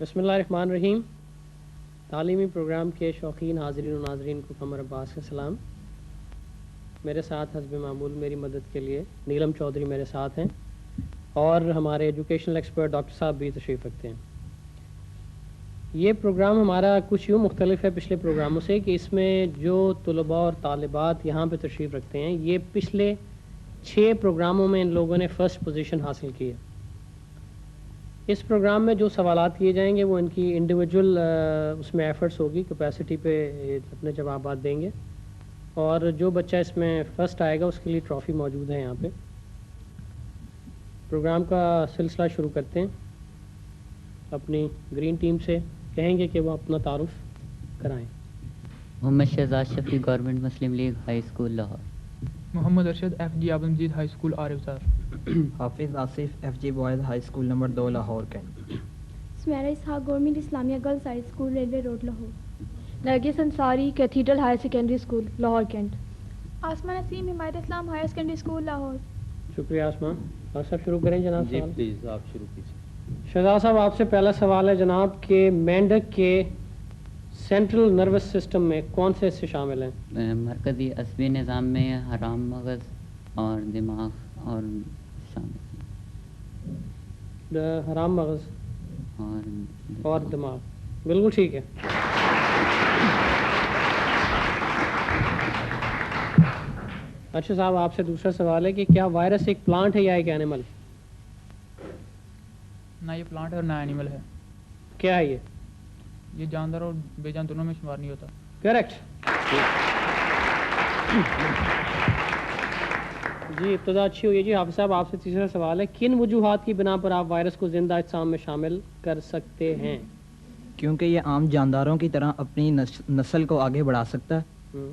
بسم اللہ الرحمن الرحیم. تعلیمی پروگرام کے شوقین حاضرین و ناظرین کو قمر عباس کا سلام. میرے ساتھ حسب معمول میری مدد کے لیے نیلم چودھری میرے ساتھ ہیں اور ہمارے ایجوکیشنل ایکسپرٹ ڈاکٹر صاحب بھی تشریف رکھتے ہیں. یہ پروگرام ہمارا کچھ یوں مختلف ہے پچھلے پروگراموں سے کہ اس میں جو طلباء اور طالبات یہاں پہ تشریف رکھتے ہیں یہ پچھلے 6 پروگراموں میں ان لوگوں نے فرسٹ پوزیشن حاصل کی ہے. اس پروگرام میں جو سوالات کیے جائیں گے وہ ان کی انڈیویجول اس میں ایفرٹس ہوگی, کیپیسٹی پہ اپنے جوابات دیں گے, اور جو بچہ اس میں فرسٹ آئے گا اس کے لیے ٹرافی موجود ہے یہاں پہ. پروگرام کا سلسلہ شروع کرتے ہیں. اپنی گرین ٹیم سے کہیں گے کہ وہ اپنا تعارف کرائیں. Muhammad Shahzad Shafi government Muslim League high school Lahore. Muhammad Arshad F G Abdul Majeed high school Arif. Hafiz Asif F G boys high school number 2 Lahore cantt. Sameera Ishaq government Islamia girls high school railway road Lahore. Nargis Ansari cathedral higher secondary school Lahore cantt. Asman Naseem Himayat Islam higher secondary school Lahore. شکریہ آسمان. اور سب شروع کریں جناب. جی پلیز آپ شروع کیجیے. شہزاد صاحب آپ سے پہلا سوال ہے جناب کہ مینڈک کے سینٹرل نروس سسٹم میں کون سے حصے شامل ہیں؟ مرکزی عصبی نظام میں حرام مغز اور دماغ اور شامل. حرام مغز اور دماغ, بالکل ٹھیک ہے. اچھا صاحب آپ سے دوسرا سوال ہے کہ کیا وائرس ایک پلانٹ ہے یا ایک اینیمل؟ نہ یہ پلانٹ ہے اور نہ اینیمل ہے. کیا ہے یہ جاندار اور بے جان دونوں میں شمار نہیں ہوتا. کریکٹ. جی ابتدا اچھی ہوئی ہے. جی حافظ صاحب آپ سے تیسرا سوال ہے کن وجوہات کی بنا پر آپ وائرس کو زندہ اجسام میں شامل کر سکتے ہیں؟ کیونکہ یہ عام جانداروں کی طرح اپنی نسل کو آگے بڑھا سکتا ہے,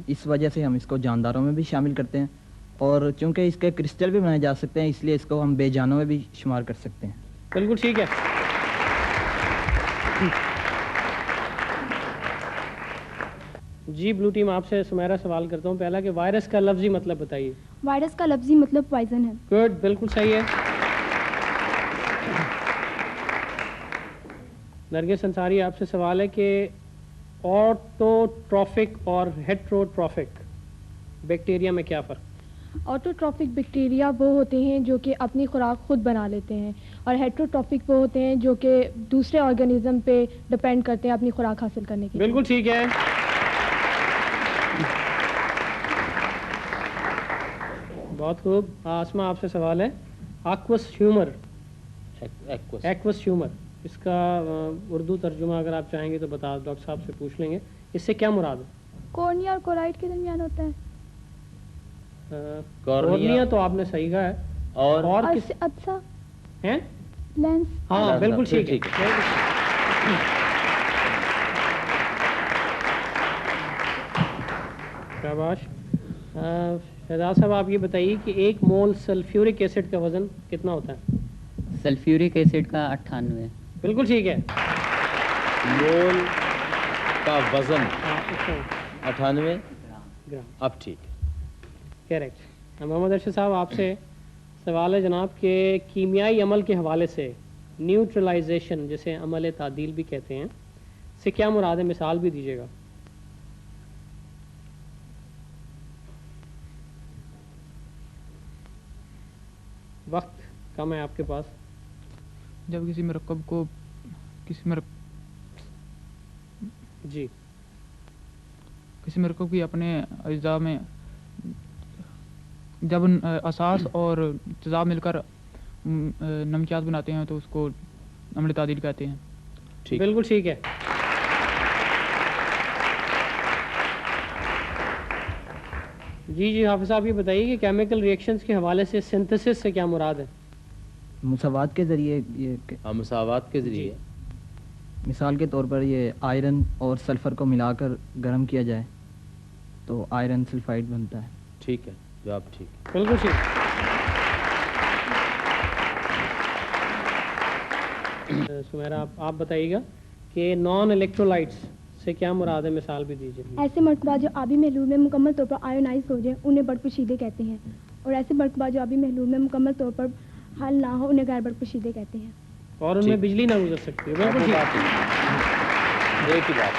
اس وجہ سے ہم اس کو جانداروں میں بھی شامل کرتے ہیں, اور چونکہ اس کے کرسٹل بھی بنائے جا سکتے ہیں اس لیے اس کو ہم بے جانوں میں بھی شمار کر سکتے ہیں. بالکل ٹھیک ہے. جی بلو ٹیم آپ سے سمیرہ سوال کرتا ہوں پہلا کہ وائرس کا لفظی مطلب بتائیے. وائرس کا لفظی مطلب پوائزن ہے. گڈ, بالکل صحیح ہے. نرگس انصاری آپ سے سوال ہے کہ آٹوٹروفک اور ہیٹروٹروفک بیکٹیریا میں کیا فرق؟ آٹوٹروفک بیکٹیریا وہ ہوتے ہیں جو کہ اپنی خوراک خود بنا لیتے ہیں, اور ہیٹروٹروفک وہ ہوتے ہیں جو کہ دوسرے آرگینزم پہ ڈپینڈ کرتے ہیں اپنی خوراک حاصل کرنے کے لیے. بالکل ٹھیک ہے. بہت خوب. آسما آپ سے سوال ہے ایکوس ہیومر. ایکوس ہیومر اس کا اردو ترجمہ اگر آپ چاہیں گے تو بتا ڈاکٹر صاحب سے پوچھ لیں گے. اس سے کیا مراد ہے؟ کورنیا اور کورائٹ کے درمیان ہوتا ہے. کورنیا تو آپ نے صحیح کہا ہے. اور کس اچھا ہیں؟ لینس. ہاں بالکل ٹھیک ہے. شاباش. شہزاد صاحب آپ یہ بتائیے کہ 1 مول سلفیورک ایسڈ کا وزن کتنا ہوتا ہے؟ سلفیورک ایسڈ کا 98. بالکل ٹھیک ہے. مول کا وزن 98 گرام. اب ٹھیک ہے. کریکٹ. محمد ارشد صاحب آپ سے سوال ہے جناب کہ کیمیائی عمل کے حوالے سے نیوٹرلائزیشن جسے عمل تعدیل بھی کہتے ہیں سے کیا مراد ہے؟ مثال بھی دیجیے گا. وقت کم ہے آپ کے پاس. جب کسی مرکب کو جی کسی مرکب کی اپنے اجزاء میں جب اساس اور تیزاب مل کر نمکیات بناتے ہیں تو اس کو عمل تعدیل کہتے ہیں. بالکل ٹھیک ہے. جی حافظ صاحب یہ بتائیے کہ کیمیکل ریئیکشنز کے حوالے سے سنتھسس سے کیا مراد ہے؟ مساوات کے ذریعے. مساوات کے ذریعے مثال کے طور پر یہ آئرن اور سلفر کو ملا کر گرم کیا جائے تو آئرن سلفائڈ بنتا ہے. ٹھیک ہے, جواب ٹھیک. بالکل ٹھیک. سمیرہ آپ بتائیے گا کہ نان الیکٹرولائٹس سے کیا مراد ہے؟ مثال بھی دیجیے. ایسے مرکبات جو آبی محلول میں مکمل طور پر آیونائز ہو جائیں انہیں برق پوشیدے کہتے ہیں, اور ایسے مرکبات جو آبی محلول میں مکمل طور پر حل نہ ہو انہیں غیر برق پوشیدے کہتے ہیں. اور ان میں ٹھیک۔ بجلی نہ گزر سکتی ہے. بالکل ٹھیک. ایک ہی بات.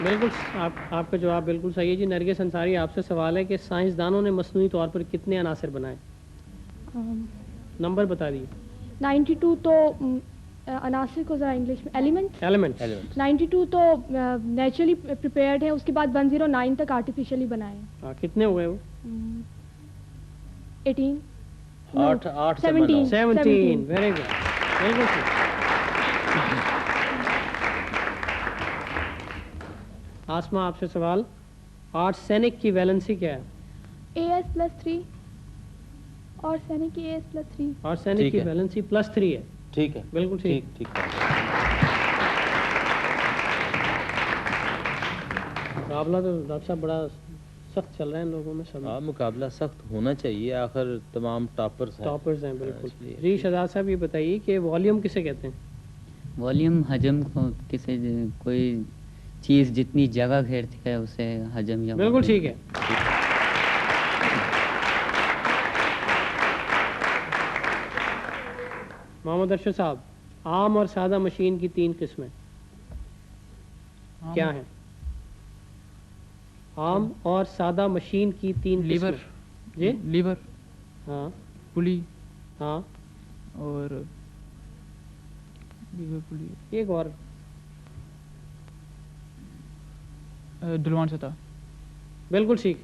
بالکل آپ کا جواب بالکل صحیح ہے جی. نرگس انصاری آپ سے سوال ہے کہ سائنسدانوں نے مصنوعی طور پر کتنے عناصر بنائے؟ نمبر بتا دیجیے. 92 تو عناصر کو ذرا انگلش میں ایلیمنٹ. ایلیمنٹ. 92 تو نیچرلی پریپیئرڈ ہے. اس کے بعد 109 تک آرٹیفیشلی بنائے ہیں. ہاں کتنے ہوئے وہ؟ 18 8 سے 17 17. Very good. بالکل ٹھیک. آسما آپ سے سوال. آرسینک کی ویلنسی کیا ہے؟ AS+3 اور سینک کی AS+3. آرسینک ٹھیک کی ہے. ویلنسی +3 ہے. ٹھیک ہے. بالکل ٹھیک. ٹھیک. مقابلہ تو ڈاکٹر صاحب بڑا سخت چل رہا ہے ان لوگوں میں سب. ہاں مقابلہ سخت ہونا چاہیے، آخر تمام ٹاپرز ہیں. ٹاپرز ہیں. بالکل. اس لیے. جی شہزاد صاحب یہ بتائیے کہ والیوم کسے کہتے ہیں؟ والیوم حجم کو کسی کوئی چیز جتنی جگہ گھیرتی ہے اسے حجم یا بالکل ٹھیک ہے. محمد ارشد صاحب عام اور سادہ مشین کی 3 قسمیں کیا ہیں؟ عام اور سادہ مشین کی 3 لیور. قسمیں. جی لیور، ہاں پلی ہاں. اور لیور پلی ایک اور. ڈھلوان سطح. بالکل ٹھیک.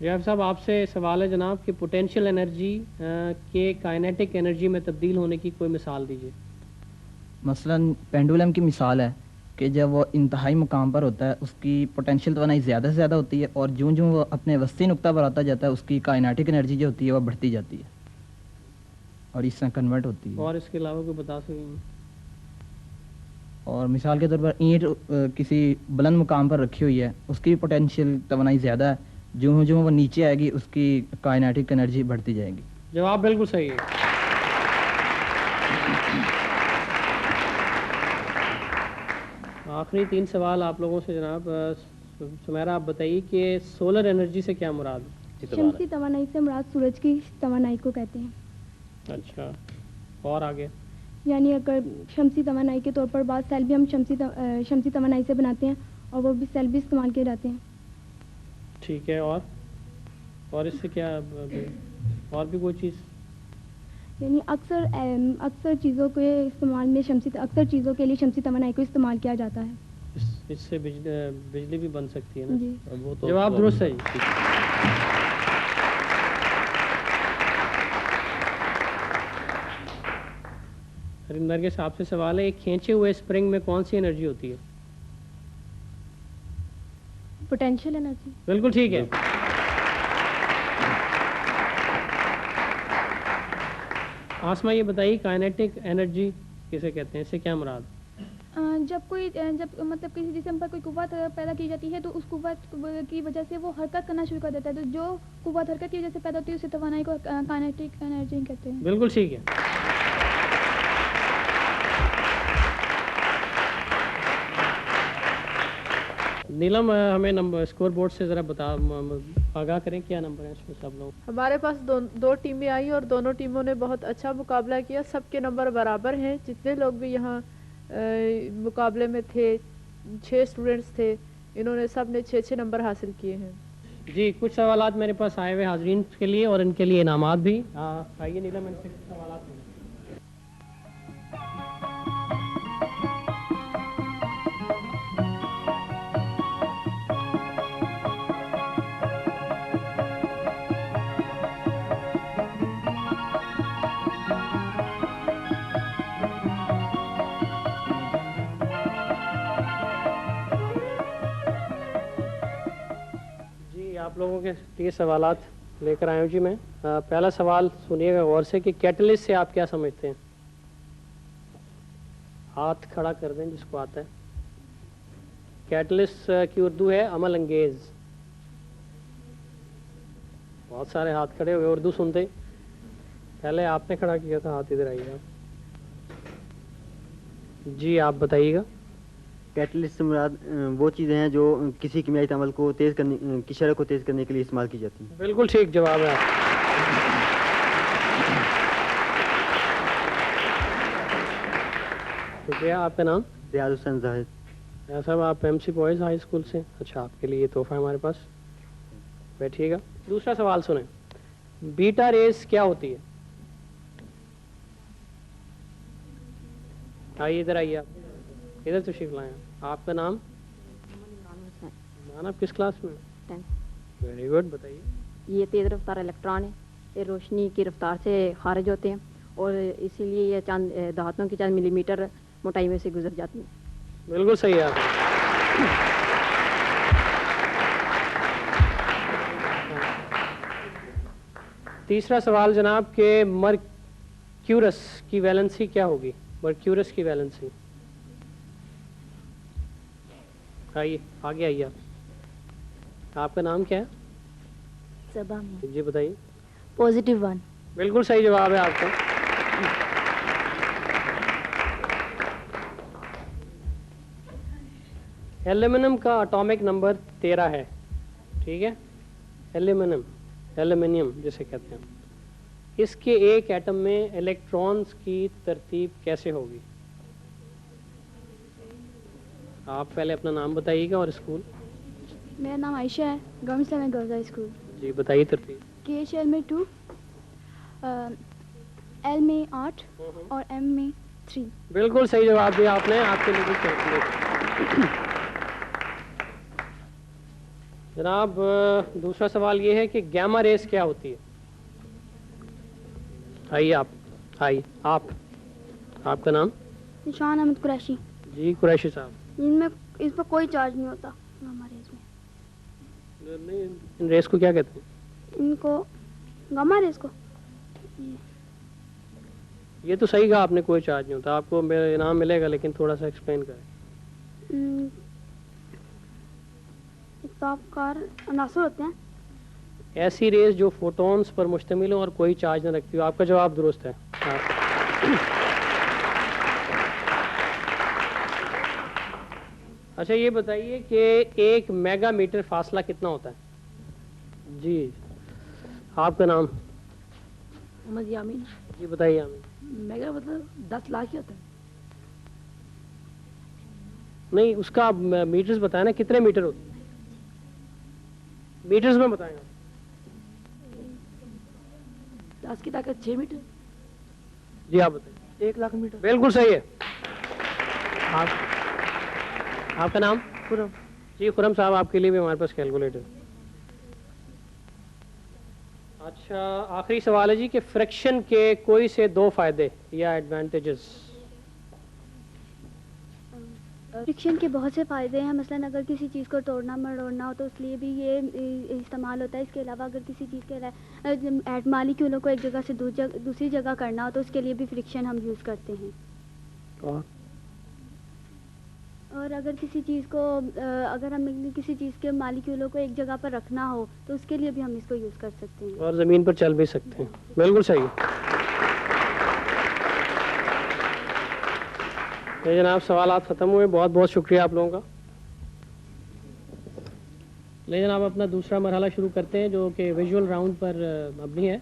جناب صاحب آپ سے سوال ہے جناب کہ پوٹینشیل انرجی کے کائنیٹک انرجی میں تبدیل ہونے کی کوئی مثال دیجیے. مثلا پینڈولم کی مثال ہے کہ جب وہ انتہائی مقام پر ہوتا ہے اس کی پوٹینشیل توانائی زیادہ سے زیادہ ہوتی ہے، اور جوں جوں وہ اپنے وسطی نقطہ پر آتا جاتا ہے اس کی کائنیٹک انرجی جو ہوتی ہے وہ بڑھتی جاتی ہے اور اس طرح کنورٹ ہوتی ہے. اور اس کے علاوہ کوئی بتا سکیں؟ اور مثال کے طور پر اینٹ کسی بلند مقام پر رکھی ہوئی ہے، اس کی پوٹینشیل توانائی زیادہ ہے، جو جو وہ نیچے آئے گی اس کی کائنیٹک انرجی بڑھتی جائے گی. جواب بالکل صحیح ہے. آخری 3 سوال آپ لوگوں سے جناب. سمیرہ آپ بتائیے کہ سولر انرجی سے کیا مراد ہے؟ شمسی توانائی سے مراد سورج کی توانائی کو کہتے ہیں. اچھا اور آگے؟ یعنی اگر شمسی توانائی کے طور پر بعض سیل بھی ہم شمسی توانائی سے بناتے ہیں اور وہ بھی سیل بھی استعمال کیے جاتے ہیں. ٹھیک ہے. اور اس سے کیا اور بھی کوئی چیز؟ یعنی اکثر چیزوں کے استعمال میں اکثر چیزوں کے لیے شمسی توانائی کو استعمال کیا جاتا ہے. اس سے بجلی بھی بن سکتی ہے نا؟ جی. وہ تو جواب درست ہے. نرگس آپ سے سوال ہے ایک کھینچے ہوئے اسپرنگ میں کون سی انرجی ہوتی ہے؟ Potential energy. بالکل ٹھیک ہے. آسما یہ بتائیے کائنیٹک انرجی کسے کہتے ہیں؟ اس سے کیا مراد؟ جب مطلب کسی جسم پر کوئی قوت پیدا کی جاتی ہے تو اس قوت کی وجہ سے وہ حرکت کرنا شروع کر دیتا ہے، تو جو قوت حرکت کی وجہ سے پیدا ہوتی ہے اسے توانائی کو کائنیٹک انرجی کہتے ہیں. بالکل ٹھیک ہے. نیلم ہمیں نمبر اسکور بورڈ سے ذرا آگاہ کریں کیا نمبر ہیں اس میں سب لوگ؟ ہمارے پاس دو ٹیمیں آئیں اور دونوں ٹیموں نے بہت اچھا مقابلہ کیا. سب کے نمبر برابر ہیں. جتنے لوگ بھی یہاں مقابلے میں تھے 6 اسٹوڈنٹس تھے، انہوں نے سب نے 6 نمبر حاصل کیے ہیں. جی کچھ سوالات میرے پاس آئے ہوئے حاضرین کے لیے اور ان کے لیے انعامات بھی. آئیے نیلم ان سے کچھ سوالات لیں. آپ لوگوں کے لیے سوالات لے کر آیا ہوں جی میں. پہلا سوال سنیے گا غور سے کہ کیٹلسٹ سے آپ کیا سمجھتے ہیں؟ ہاتھ کھڑا کر دیں جس کو آتا ہے. کیٹلسٹ کی اردو ہے عمل انگیز. بہت سارے ہاتھ کھڑے ہوئے اردو سنتے. پہلے آپ نے کھڑا کیا تھا ہاتھ. ادھر آئیے آپ. جی آپ بتائیے گا. کیٹلسٹ سے مراد وہ چیزیں ہیں جو کسی کیمیائی تعامل کو تیز کرنے کی شرح کو تیز کرنے کے لیے استعمال کی جاتی ہیں. بالکل ٹھیک جواب ہے آپ. شکریہ. آپ کا نام؟ ریاض حسین زاہد. ریاض صاحب آپ M C boys high school سے. اچھا آپ کے لیے یہ تحفہ ہے ہمارے پاس. بیٹھیے گا. دوسرا سوال سنیں. بیٹا ریز کیا ہوتی ہے؟ آئیے ادھر آئیے. آپ ادھر تشریف لائیں. آپ کا نام؟ آپ کس کلاس میں؟ Very good. بتائیے. یہ تیز رفتار الیکٹران ہے. یہ روشنی کی رفتار سے خارج ہوتے ہیں اور اسی لیے یہ چند دھاتوں کی چند ملی میٹر موٹائی میں سے گزر جاتی ہیں. بالکل صحیح ہے آپ. تیسرا سوال جناب کہ مرکیورس کی ویلنسی کیا ہوگی؟ مرکیورس کی ویلنسی. آئیے آگے آئیے. آپ کا نام کیا ہے؟ صبا. جی بتائیے. +1. بالکل صحیح جواب ہے آپ کا. ایلومینیم کا اٹامک نمبر 13 ہے. ٹھیک ہے. ایلومینیم جسے کہتے ہیں. اس کے ایک ایٹم میں الیکٹرانز کی ترتیب کیسے ہوگی؟ آپ پہلے اپنا نام بتائیے گا اور اسکول. میرا نام عائشہ ہے. Government Islamic girls high school. جی بتائیے ترتیب. KHL میں 2, L میں 8 اور M میں 3. بالکل صحیح جواب دیا آپ نے. آپ کے لیے جناب دوسرا سوال یہ ہے کہ گیما ریز کیا ہوتی ہے؟ آئیے آئیے. آپ کا نام؟ نشان احمد قریشی. جی قریشی صاحب. اس پر کوئی چارج نہیں ہوتا گاما ریز میں. ان ریز کو کیا کہتے ہیں؟ ان کو گاما ریز کو. یہ تو صحیح کہا آپ نے, کوئی چارج نہیں ہوتا. آپ کو میرا انعام ملے گا لیکن تھوڑا سا ایکسپلین کریں. تابکار عناصر ہوتے ہیں. ایسی ریز جو فوٹونز پر مشتمل ہو اور کوئی چارج نہ رکھتی ہو. آپ کا جواب درست ہے. اچھا یہ بتائیے کہ 1 میگا میٹر فاصلہ کتنا ہوتا ہے؟ جی آپ کا نام؟ محمد یامین. جی بتائیے. یامین. میگا مطلب 10 لاکھ ہی ہوتا ہے. نہیں اس کا میٹرز بتائیں نا, کتنے میٹر ہوتے ہیں میٹرز میں بتائیں گا. 10 کی طاقت 6 میٹر. جی آپ بتائیں. 1 لاکھ میٹر. بالکل صحیح ہے. آپ کا نام؟ خرم. جی خرم صاحب آپ کے لیے بھی ہمارے پاس کیلکولیٹر. اچھا آخری سوال ہے جی کہ فریکشن کے کوئی سے 2 فائدے یا ایڈوانٹیجز. فرکشن کے بہت سے فائدے ہیں. مثلاً اگر کسی چیز کو توڑنا مروڑنا ہو تو اس لیے بھی یہ استعمال ہوتا ہے. اس کے علاوہ اگر کسی چیز کے مالیکیولوں کو ایک جگہ سے دوسری جگہ کرنا ہو تو اس کے لیے بھی فرکشن ہم یوز کرتے ہیں. اور اگر کسی چیز کو اگر ہم کسی چیز کے مالیکیولوں کو ایک جگہ پر رکھنا ہو تو اس کے لیے بھی ہم اس کو یوز کر سکتے ہیں. اور زمین پر چل بھی سکتے ہیں. بالکل صحیح. جناب سوالات ختم ہوئے. بہت بہت شکریہ آپ لوگوں کا. لے جناب اپنا دوسرا مرحلہ شروع کرتے ہیں جو کہ ویژول راؤنڈ پر مبنی ہے.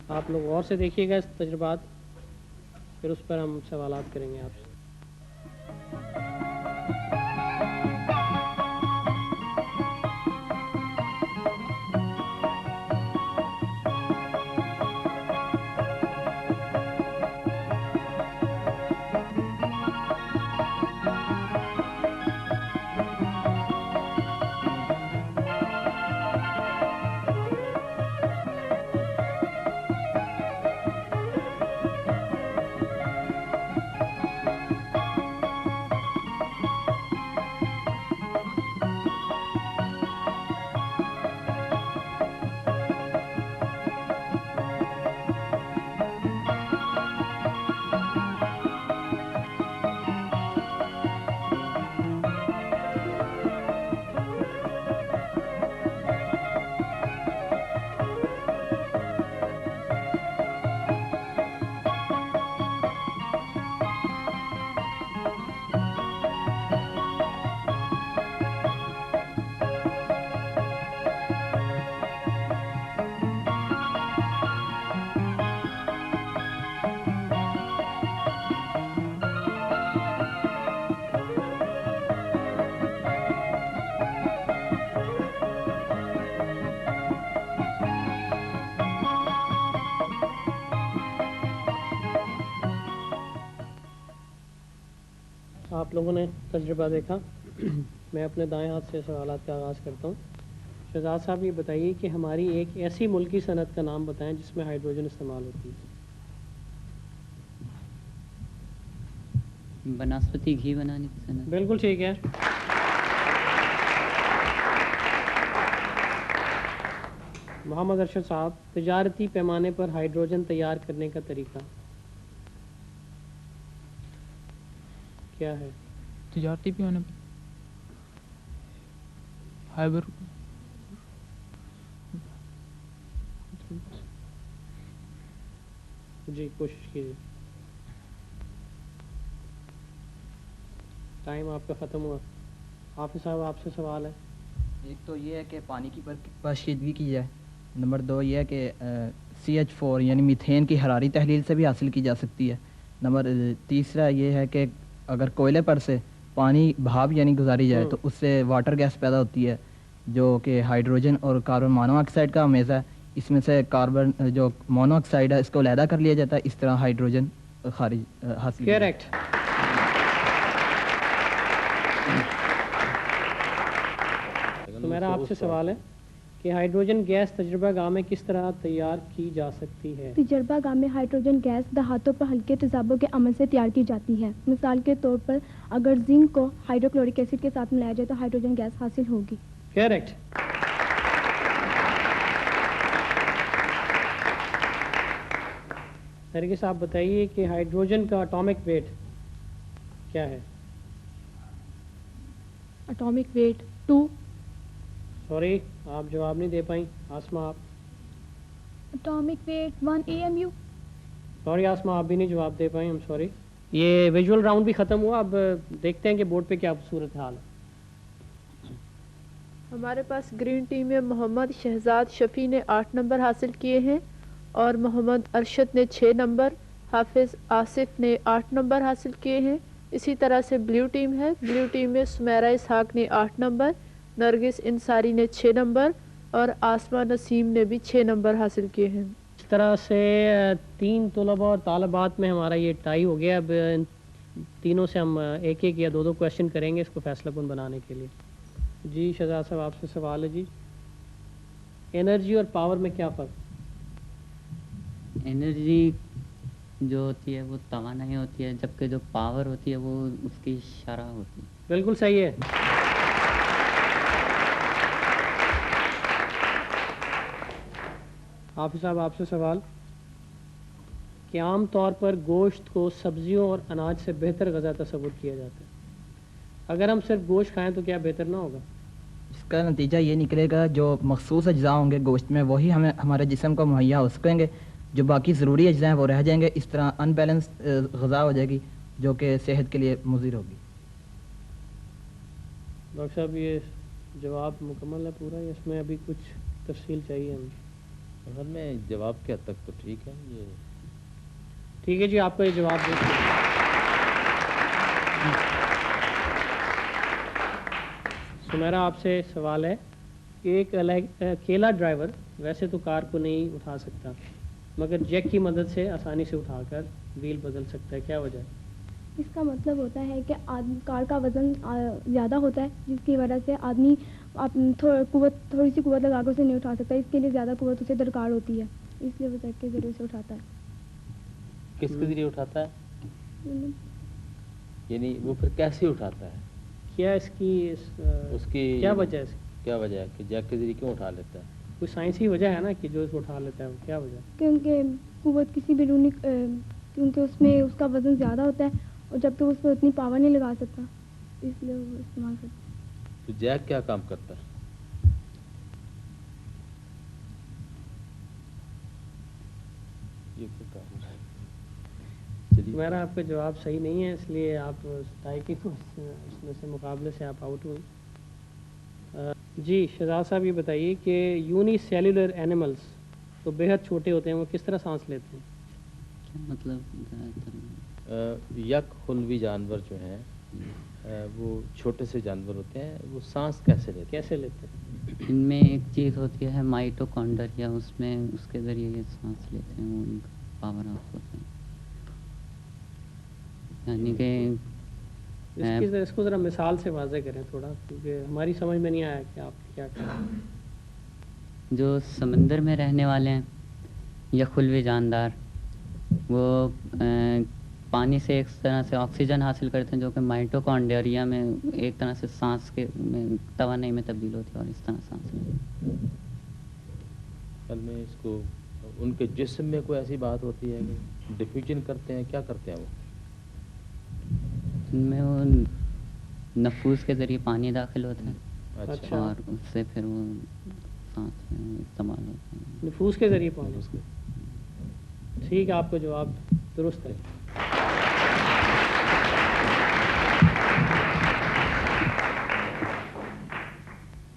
آپ لوگ غور سے دیکھیے گا اس تجربات, پھر اس پر ہم سوالات کریں گے آپ سے. آپ لوگوں نے تجربہ دیکھا. میں اپنے دائیں ہاتھ سے سوالات کا آغاز کرتا ہوں. شہزاد صاحب یہ بتائیے کہ ہماری ایک ایسی ملکی صنعت کا نام بتائیں جس میں ہائیڈروجن استعمال ہوتی ہے. بناسپتی گھی بنانے کی صنعت. بالکل ٹھیک ہے. محمد ارشد صاحب تجارتی پیمانے پر ہائیڈروجن تیار کرنے کا طریقہ کیا ہے؟ تجارتی پیمانے پر ہائبر جی کوشش کیجیے. ٹائم آپ کا ختم ہوا. حافظ صاحب آپ سے سوال ہے. ایک تو یہ ہے کہ پانی کی پاشیدگی کی جائے. نمبر 2 یہ ہے کہ CH4 یعنی میتھین کی حراری تحلیل سے بھی حاصل کی جا سکتی ہے. نمبر تیسرا یہ ہے کہ اگر کوئلے پر سے پانی بھاپ یعنی گزاری جائے تو اس سے واٹر گیس پیدا ہوتی ہے جو کہ ہائیڈروجن اور کاربن مونو آکسائڈ کا میزہ ہے. اس میں سے کاربن جو مونو آکسائڈ ہے اس کو علیحدہ کر لیا جاتا ہے. اس طرح ہائیڈروجن خارج حاصل. کریکٹ. تو میرا آپ سے سوال ہے کہ ہائیڈروجن گیس تجربہ گاہ میں کس طرح تیار کی جا سکتی ہے؟ تجربہ گاہ میں ہائیڈروجن گیس دھاتوں پر ہلکے تیزابوں کے عمل سے تیار کی جاتی ہے. مثال کے طور پر اگر زنک کو ہائیڈروکلورک ایسڈ کے ساتھ ملایا جائے تو ہائیڈروجن گیس حاصل ہوگی. کریکٹ. نرگس آپ بتائیے کہ ہائیڈروجن کا اٹامک ویٹ کیا ہے؟ Atomic wait 2. سوری آپ جواب نہیں دے پائیں. آسما آپ. Atomic weight 1 AMU. Sorry Asma آپ بھی نہیں جواب دے پائیں. سوری. یہ ویژول راؤنڈ بھی ختم ہوا. اب دیکھتے ہیں کہ بورڈ پہ کیا صورت حال ہے. ہمارے پاس گرین ٹیم میں محمد شہزاد شفیع نے 8 نمبر حاصل کیے ہیں اور محمد ارشد نے 6 نمبر. حافظ آصف نے 8 نمبر حاصل کیے ہیں. اسی طرح سے بلیو ٹیم ہے. بلیو ٹیم میں سمیرہ اسحاق نے 8 نمبر, نرگس انصاری نے 6 نمبر اور آسمہ نسیم نے بھی 6 نمبر حاصل کیے ہیں. اس طرح سے 3 طلباء اور طالبات میں ہمارا یہ ٹائی ہو گیا. اب تینوں سے ہم ایک ایک یا 2 کویشچن کریں گے اس کو فیصلہ کن بنانے کے لیے. جی شہزاد صاحب آپ سے سوال ہے. جی انرجی اور پاور میں کیا فرق؟ انرجی جو ہوتی ہے وہ توانائی ہوتی ہے جبکہ جو پاور ہوتی ہے وہ اس کی شرح ہوتی ہے. بالکل صحیح ہے. حافظ صاحب آپ سے سوال کہ عام طور پر گوشت کو سبزیوں اور اناج سے بہتر غذا تصور کیا جاتا ہے. اگر ہم صرف گوشت کھائیں تو کیا بہتر نہ ہوگا؟ اس کا نتیجہ یہ نکلے گا جو مخصوص اجزاء ہوں گے گوشت میں وہی ہمیں ہمارے جسم کو مہیا ہو سکیں گے, جو باقی ضروری اجزاء ہیں وہ رہ جائیں گے. اس طرح ان بیلنس غذا ہو جائے گی جو کہ صحت کے لیے مضر ہوگی. ڈاکٹر صاحب یہ جواب مکمل ہے پورا یا اس میں ابھی کچھ تفصیل چاہیے ہمیں؟ اگر میں جواب کے حد تک تو ٹھیک ہے. یہ ٹھیک ہے جی آپ کا یہ جواب دیکھیے. سمیرا آپ سے سوال ہے کہ ایک اکیلا ڈرائیور ویسے تو کار کو نہیں اٹھا سکتا مگر جیک کی مدد سے آسانی سے اٹھا کر ویل بدل سکتا ہے, کیا وجہ ہے؟ اس کا مطلب ہوتا ہے کہ کار کا وزن زیادہ ہوتا ہے جس کی وجہ سے آدمی تھوڑی سی قوت لگا کر اسے نہیں اٹھا سکتا. اس کے لیے زیادہ قوت اسے درکار ہوتی ہے, اس لیے وہ جیک کے ذریعے سے اٹھاتا ہے. کس کے ذریعے اٹھاتا ہے یعنی وہ پھر کیسے اٹھاتا ہے؟ کیا اس کی کیا وجہ ہے؟ کیا وجہ ہے کہ جیک کے ذریعے کیوں اٹھا لیتا ہے؟ کوئی سائنسی وجہ ہے نا کہ جو اس کو اٹھا لیتا ہے, وہ کیا وجہ ہے؟ کیونکہ قوت کسی بیرونی کیونکہ اس میں اس کا وزن زیادہ ہوتا ہے اور جب کہ اس پہ اتنی پاور نہیں لگا سکتا اس لیے وہ استعمال کرتا ہے. تو جیک کیا کام کرتا ہے؟ یہ کیا کام ہے؟ میرا آپ کا جواب صحیح نہیں ہے اس لیے آپ ٹائی کی اس میں سے مقابلے سے آپ آؤٹ ہوئے. جی شہزاد صاحب یہ بتائیے کہ یونی سیلولر اینیملز تو بےحد چھوٹے ہوتے ہیں, وہ کس طرح سانس لیتے ہیں؟ کیا مطلب؟ یک خلوی جانور جو ہیں وہ چھوٹے سے جانور ہوتے ہیں, وہ سانس کیسے لیتے ہیں؟ ان میں ایک چیز ہوتی ہے مائٹوکونڈریا, اس میں اس کے ذریعے یہ سانس لیتے ہیں, وہ ان کا پاور آف ہوتا ہے. یعنی کہ اس کو ذرا مثال سے واضح کریں تھوڑا، کیونکہ ہماری سمجھ میں نہیں آیا کہ آپ کیا کہہ رہے ہیں. جو سمندر میں رہنے والے ہیں یا خلوی جاندار، وہ پانی سے ایک طرح سے آکسیجن حاصل کرتے ہیں جو کہ مائٹوکانڈریا میں ایک طرح سے سانس کے توانائی میں تبدیل ہوتی ہے، اور اس طرح سانس میں کل میں اس کو ان کے جسم میں کوئی ایسی بات ہوتی ہے کہ ڈیفیوژن کرتے ہیں، کیا کرتے ہیں وہ؟ ان میں وہ نفوذ کے ذریعے پانی داخل ہوتا ہے، اچھا، اور اس سے پھر وہ سانس میں استعمال ہوتا ہے. نفوذ کے ذریعے پانی. ٹھیک ہے، آپ کو جواب درست ہے.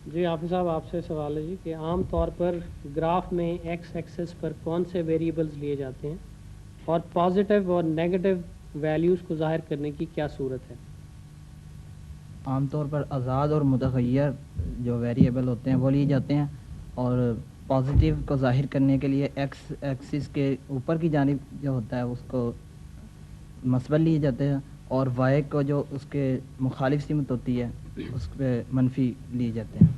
جی حافظ صاحب، آپ سے سوال ہے جی کہ عام طور پر گراف میں ایکس ایکسس پر کون سے ویریبلز لیے جاتے ہیں اور پازیٹیو اور نیگیٹو ویلیوز کو ظاہر کرنے کی کیا صورت ہے؟ عام طور پر آزاد اور متغیر جو ویریبل ہوتے ہیں وہ لیے جاتے ہیں، اور پازیٹیو کو ظاہر کرنے کے لیے ایکس ایکسس کے اوپر کی جانب جو ہوتا ہے اس کو مثبت لیے جاتے ہیں، اور وائی کو جو اس کے مخالف سمت ہوتی ہے اس پہ منفی لیے جاتے ہیں.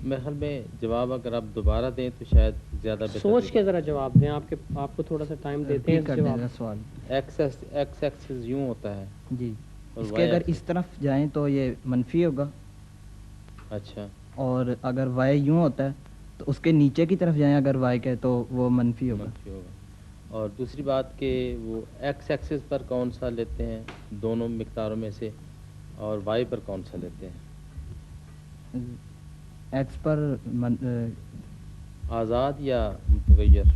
میرے خیال میں جواب اگر آپ دوبارہ دیں تو شاید زیادہ بہتر. سوچ کے ذرا جواب دیں، آپ کو تھوڑا سا ٹائم دیتے ہیں جواب. سوال ایکس ایکسس یوں ہوتا ہے جی، اور اس کے اگر اس طرف جائیں تو یہ منفی ہوگا. اچھا، اور اگر وائی یوں ہوتا ہے تو اس کے نیچے کی طرف جائیں اگر وائی کے تو وہ منفی ہوگا. اور دوسری بات کہ وہ ایکس ایکسس پر کون سا لیتے ہیں دونوں مقداروں میں سے، اور وائی پر کون سا لیتے ہیں؟ ایکس پر آزاد یا متغیر؟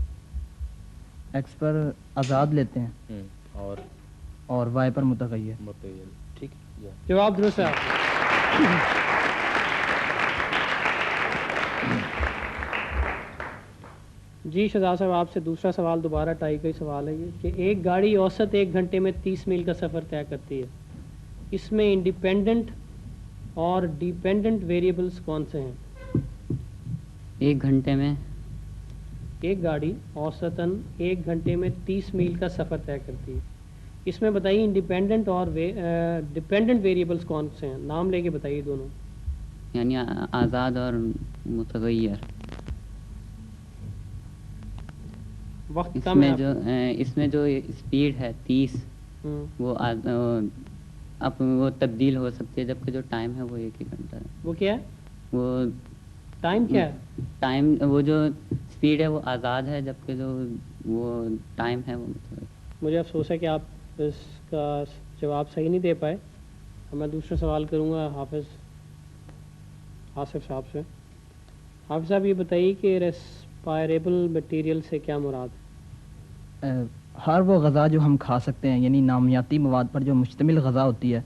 ایکس پر آزاد لیتے ہیں اور وائی پر متغیر. ٹھیک ہے، جواب درست ہے آپ کا. جی شہزاد صاحب، آپ سے دوسرا سوال دوبارہ ٹائی کا ہی سوال ہے یہ کہ ایک گاڑی اوسط 1 گھنٹے میں 30 میل کا سفر طے کرتی ہے، اس میں انڈیپینڈنٹ اور ڈیپینڈنٹ ویریبلز کون سے ہیں؟ 1 گھنٹے میں ایک گاڑی اوسطاً 1 گھنٹے میں 30 میل کا سفر طے کرتی ہے، اس میں بتائیے انڈیپینڈنٹ اور ڈیپینڈنٹ ویریبلز کون سے ہیں، نام لے کے بتائیے دونوں. یعنی آزاد اور متغیر. وقت کم ہے. اس میں جو اسپیڈ ہے 30 وہ اب وہ تبدیل ہو سکتی ہے، جبکہ جو ٹائم ہے وہ 1 ہی گھنٹہ ہے. وہ کیا ہے؟ وہ ٹائم کیا ہے؟ ٹائم وہ جو اسپیڈ ہے وہ آزاد ہے، جبکہ جو وہ ٹائم ہے وہ متغیر. مجھے افسوس ہے کہ آپ اس کا جواب صحیح نہیں دے پائے. میں دوسرا سوال کروں گا حافظ آصف صاحب سے. حافظ صاحب یہ بتائیے کہ ریسپائریبل مٹیریل سے کیا مراد ہے؟ ہر وہ غذا جو ہم کھا سکتے ہیں، یعنی نامیاتی مواد پر جو مشتمل غذا ہوتی ہے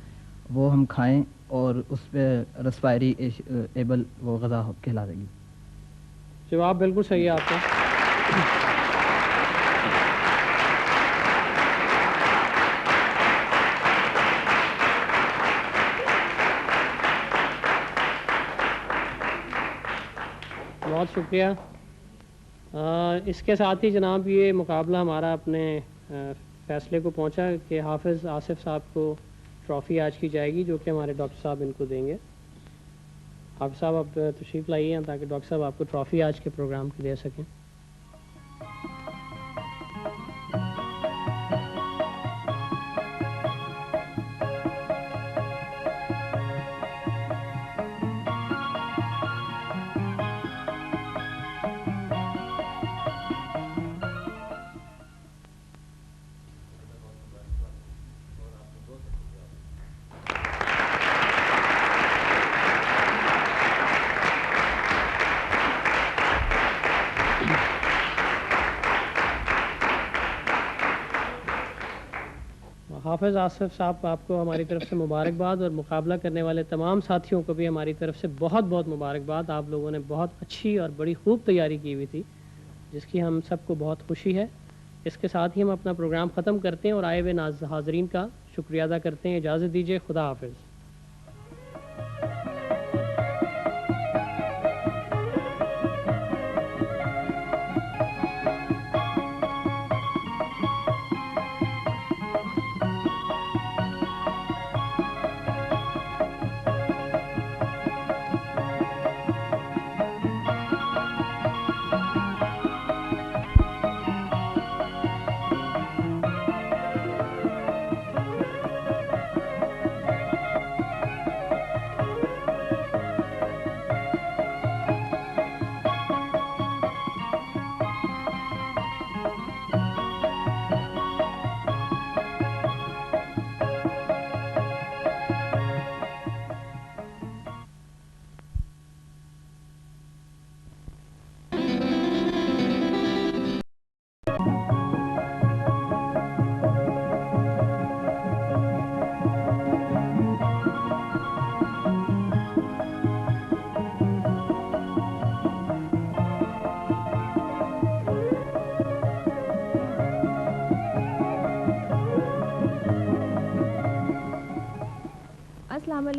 وہ ہم کھائیں اور اس پہ ریسپائری ایبل وہ غذا کہلا دے گی. جواب بالکل صحیح ہے آپ کا. بہت شکریہ. اس کے ساتھ ہی جناب یہ مقابلہ ہمارا اپنے فیصلے کو پہنچا کہ حافظ آصف صاحب کو ٹرافی آج کی جائے گی جو کہ ہمارے ڈاکٹر صاحب ان کو دیں گے. حافظ صاحب آپ تشریف لائیے تاکہ ڈاکٹر صاحب آپ کو ٹرافی آج کے پروگرام کی دے سکیں. حافظ آصف صاحب آپ کو ہماری طرف سے مبارکباد، اور مقابلہ کرنے والے تمام ساتھیوں کو بھی ہماری طرف سے بہت بہت مبارکباد. آپ لوگوں نے بہت اچھی اور بڑی خوب تیاری کی ہوئی تھی جس کی ہم سب کو بہت خوشی ہے. اس کے ساتھ ہی ہم اپنا پروگرام ختم کرتے ہیں اور آئے ہوئے حاضرین کا شکریہ ادا کرتے ہیں. اجازت دیجیے، خدا حافظ.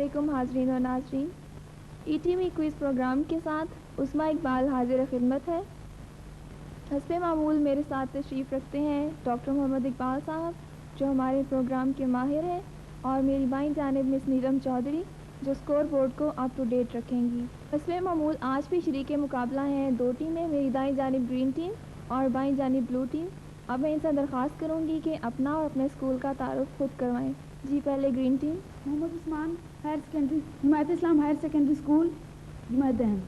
علیکم حاضرین و ناظرین. E T V quiz programme کے ساتھ عثمہ اقبال حاضر خدمت ہے. حسب معمول میرے ساتھ تشریف رکھتے ہیں ڈاکٹر محمد اقبال صاحب جو ہمارے پروگرام کے ماہر ہیں, اور میری بائیں جانب مس نیلم چودھری جو اسکور بورڈ کو اپ ٹو ڈیٹ رکھیں گی. حسب معمول آج بھی شریک مقابلہ ہیں 2 ٹیمیں, میری دائیں جانب گرین ٹیم اور بائیں جانب بلو ٹیم. اب میں ان سے درخواست کروں گی کہ اپنا اور اپنے اسکول کا تعارف خود کروائیں. جی پہلے green team. Muhammad Usman higher secondary حمایت اسلام ہائر سیکنڈری اسکول جماعت دہن.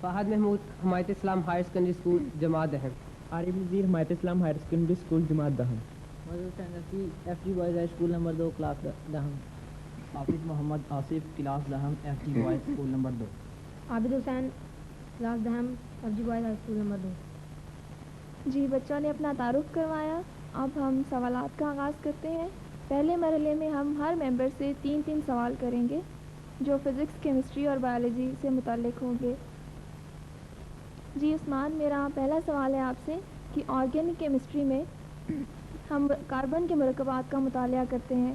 فہد محمود حمایت اسلام ہائر سیکنڈری اسکول جماعت دہن. عارف نذیر حمایت اسلام ہائر سیکنڈری اسکول جماعت دہن. F T boys high school number 2 class دہن. حافظ محمد آصف کلاس دہن F T boys school number 2. Abid Hussain class دہم F T boys high school number 2. جی بچوں نے اپنا تعارف کروایا. اب ہم سوالات کا آغاز کرتے ہیں. پہلے مرحلے میں ہم ہر ممبر سے 3 سوال کریں گے جو فزکس, کیمسٹری اور بایولوجی سے متعلق ہوں گے. جی عثمان, میرا پہلا سوال ہے آپ سے کہ آرگینک کیمسٹری میں ہم کاربن کے مرکبات کا مطالعہ کرتے ہیں,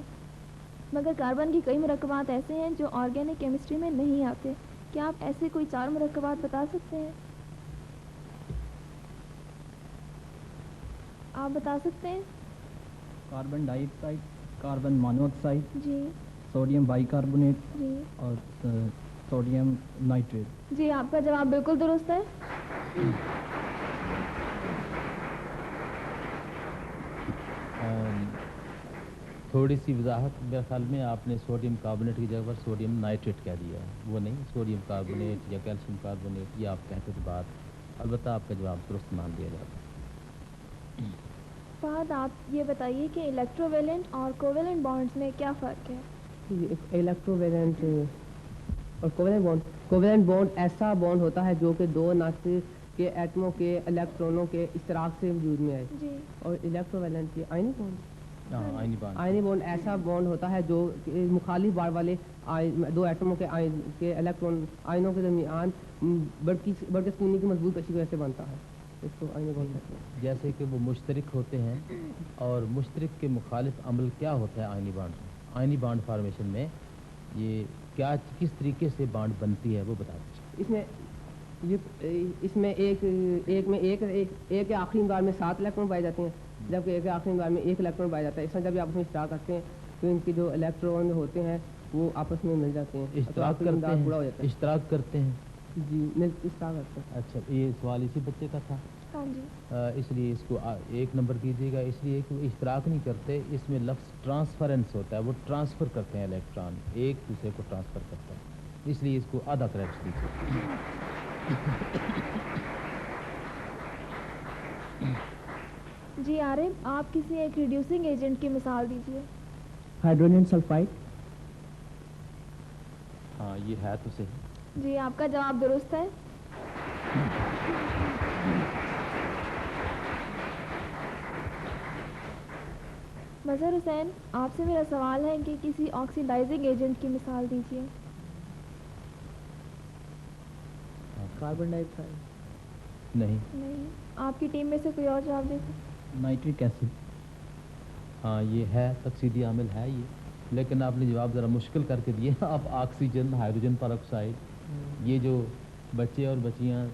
مگر کاربن کی کئی مرکبات ایسے ہیں جو آرگینک کیمسٹری میں نہیں آتے. کیا آپ ایسے کوئی 4 مرکبات بتا سکتے ہیں؟ آپ بتا سکتے ہیں؟ Carbon dioxide, carbon monoxide, جی, سوڈیم بائی کاربونیٹ جی اور سوڈیم نائٹریٹ. جی آپ کا جواب بالکل درست ہے. تھوڑی سی وضاحت میرے خیال میں آپ نے سوڈیم کاربونیٹ کی جگہ پر سوڈیم نائٹریٹ کہہ دیا ہے, وہ نہیں سوڈیم کاربونیٹ یا کیلشیم کاربونیٹ, یہ آپ کہتے تھے بات. البتہ آپ کا جواب درست مان دیا جاتا ہے. فہد آپ یہ بتائیے کہ الیکٹرو ویلنٹ اور کوویلنٹ بانڈز میں کیا فرق ہے؟ الیکٹرو ویلنٹ اور کوویلنٹ بانڈ ایسا بانڈ ہوتا ہے جو کہ 2 ناطے کے ایٹموں کے الیکٹرونوں کے اشتراک سے وجود میں آئے. جی. اور الیکٹرو ویلنٹ یہ آئنی بانڈ ایسا بانڈ ہوتا ہے جو مخالف بار والے 2 ایٹموں کے الیکٹرون آئنوں کے درمیان بڑکسپونی کی مضبوط کشی کی وجہ سے بنتا ہے. اس کو آئنی بانڈ کہتے ہیں. جیسے کہ وہ مشترک ہوتے ہیں, اور مشترک کے مخالف عمل کیا ہوتا ہے آئنی بانڈ میں, آئنی بانڈ فارمیشن میں یہ کیا کس طریقے سے بانڈ بنتی ہے وہ بتا دیجیے. اس میں ایک کے آخری امدار میں 7 الیکٹرون پائے جاتے ہیں, جبکہ ایک کے آخری امدار میں 1 الیکٹرون پایا جاتا ہے. اس طرح جب آپ میں اشتراک کرتے ہیں تو ان کے جو الیکٹرون ہوتے ہیں وہ آپس میں مل جاتے ہیں, اشتراک کرتے ہیں. جی اشتراک کرتے ہیں. اچھا, یہ سوال اسی بچے کا تھا. ہاں جی. اس لیے اس کو 1 نمبر کیجیے گا, اس لیے کہ وہ اشتراک نہیں کرتے. اس میں لفظ ٹرانسفرنس ہوتا ہے, وہ ٹرانسفر کرتے ہیں الیکٹران, ایک دوسرے کو ٹرانسفر کرتا ہے, اس لیے اس کو آدھا کریکٹ دیجیے. جی عارف, آپ کسی ایک ریڈیوسنگ ایجنٹ کی مثال دیجیے. Hydrogen sulphide. ہاں یہ ہے تو صحیح. جی آپ کا جواب درست ہے. مظہر حسین, آپ سے میرا سوال ہے کہ کسی آکسیڈائزنگ ایجنٹ کی مثال دیجیے. کاربن ڈائی آکسائڈ. نہیں. آپ کی ٹیم میں سے کوئی اور جواب دے سکتے؟ Nitric acid. ہاں یہ ہے, تقسیدی عامل ہے یہ, لیکن آپ نے جواب ذرا مشکل کر کے دیے. آپ آکسیجن, ہائیڈروجن پر آکسائڈ, یہ جو بچے اور بچیاں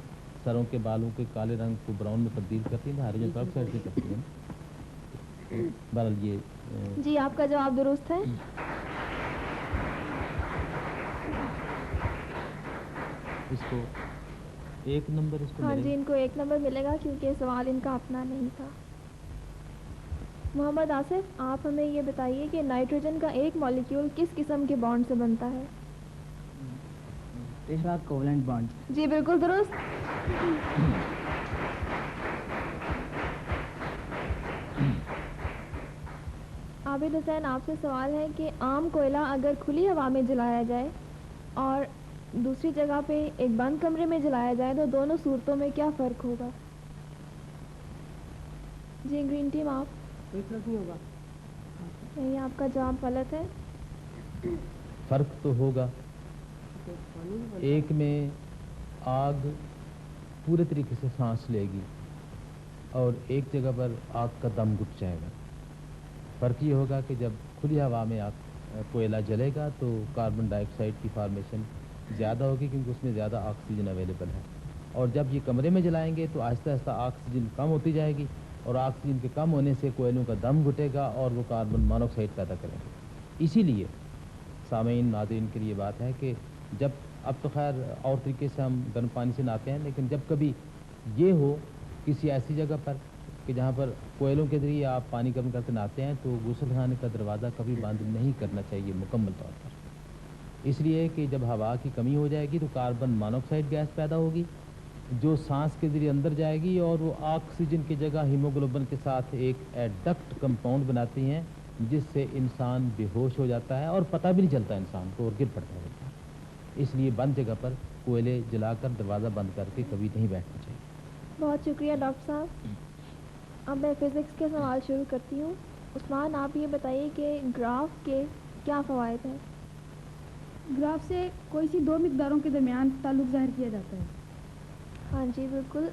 سروں کے بالوں کے کالے رنگ کو براؤن میں تبدیل کرتی ہیں, ہائیڈروجن پر آکسائڈ سے کرتی ہیں. بہرحال یہ جی آپ کا جواب درست ہے. اس کو 1 نمبر اس کو ہاں جی, ان کو 1 نمبر ملے گا کیونکہ سوال ان کا اپنا نہیں تھا. محمد آصف, آپ ہمیں یہ بتائیے کہ نائٹروجن کا ایک مالیکیول کس قسم کے بانڈ سے بنتا ہے؟ تیسرا کوولنٹ بانڈ. جی بالکل درست. عابد حسین, آپ سے سوال ہے کہ عام کوئلہ اگر کھلی ہوا میں جلایا جائے اور دوسری جگہ پہ ایک بند کمرے میں جلایا جائے تو دونوں صورتوں میں کیا فرق ہوگا؟ جی گرین ٹیم, آپ. کوئی فرق نہیں ہوگا. نہیں, آپ کا جواب غلط ہے. فرق تو ہوگا. ایک میں آگ پورے طریقے سے سانس لے گی اور ایک جگہ پر آگ کا دم گھٹ جائے گا. فرق یہ ہوگا کہ جب کھلی ہوا میں آپ کوئلہ جلے گا تو کاربن ڈائی آکسائڈ کی فارمیشن زیادہ ہوگی کیونکہ اس میں زیادہ آکسیجن اویلیبل ہے. اور جب یہ کمرے میں جلائیں گے تو آہستہ آہستہ آکسیجن کم ہوتی جائے گی اور آکسیجن کے کم ہونے سے کوئلوں کا دم گھٹے گا اور وہ کاربن مونوکسائڈ پیدا کریں گے. اسی لیے سامعین ناظرین کے لیے بات ہے کہ جب اب تو خیر اور طریقے سے ہم گرم پانی سے نہاتے ہیں لیکن جب کبھی یہ ہو کسی ایسی جگہ پر کہ جہاں پر کوئلوں کے ذریعے آپ پانی گرم کر کے نہاتے ہیں تو غسل خانے کا دروازہ کبھی بند نہیں کرنا چاہیے مکمل طور پر. اس لیے کہ جب ہوا کی کمی ہو جائے گی تو کاربن مونوکسائڈ گیس پیدا ہوگی جو سانس کے ذریعے اندر جائے گی اور وہ آکسیجن کی جگہ ہیموگلوبن کے ساتھ ایک ایڈکٹ کمپاؤنڈ بناتی ہیں جس سے انسان بے ہوش ہو جاتا ہے اور پتہ بھی نہیں چلتا انسان کو اور گر پڑتا ہے. اس لیے بند جگہ پر کوئلے جلا کر دروازہ بند کر کے کبھی نہیں بیٹھنا چاہیے. بہت شکریہ ڈاکٹر صاحب. اب میں فزکس کے سوال شروع کرتی ہوں. عثمان آپ یہ بتائیے کہ گراف کے کیا فوائد ہیں؟ گراف سے کوئی سی دو مقداروں کے درمیان تعلق ظاہر کیا جاتا ہے. ہاں جی بالکل.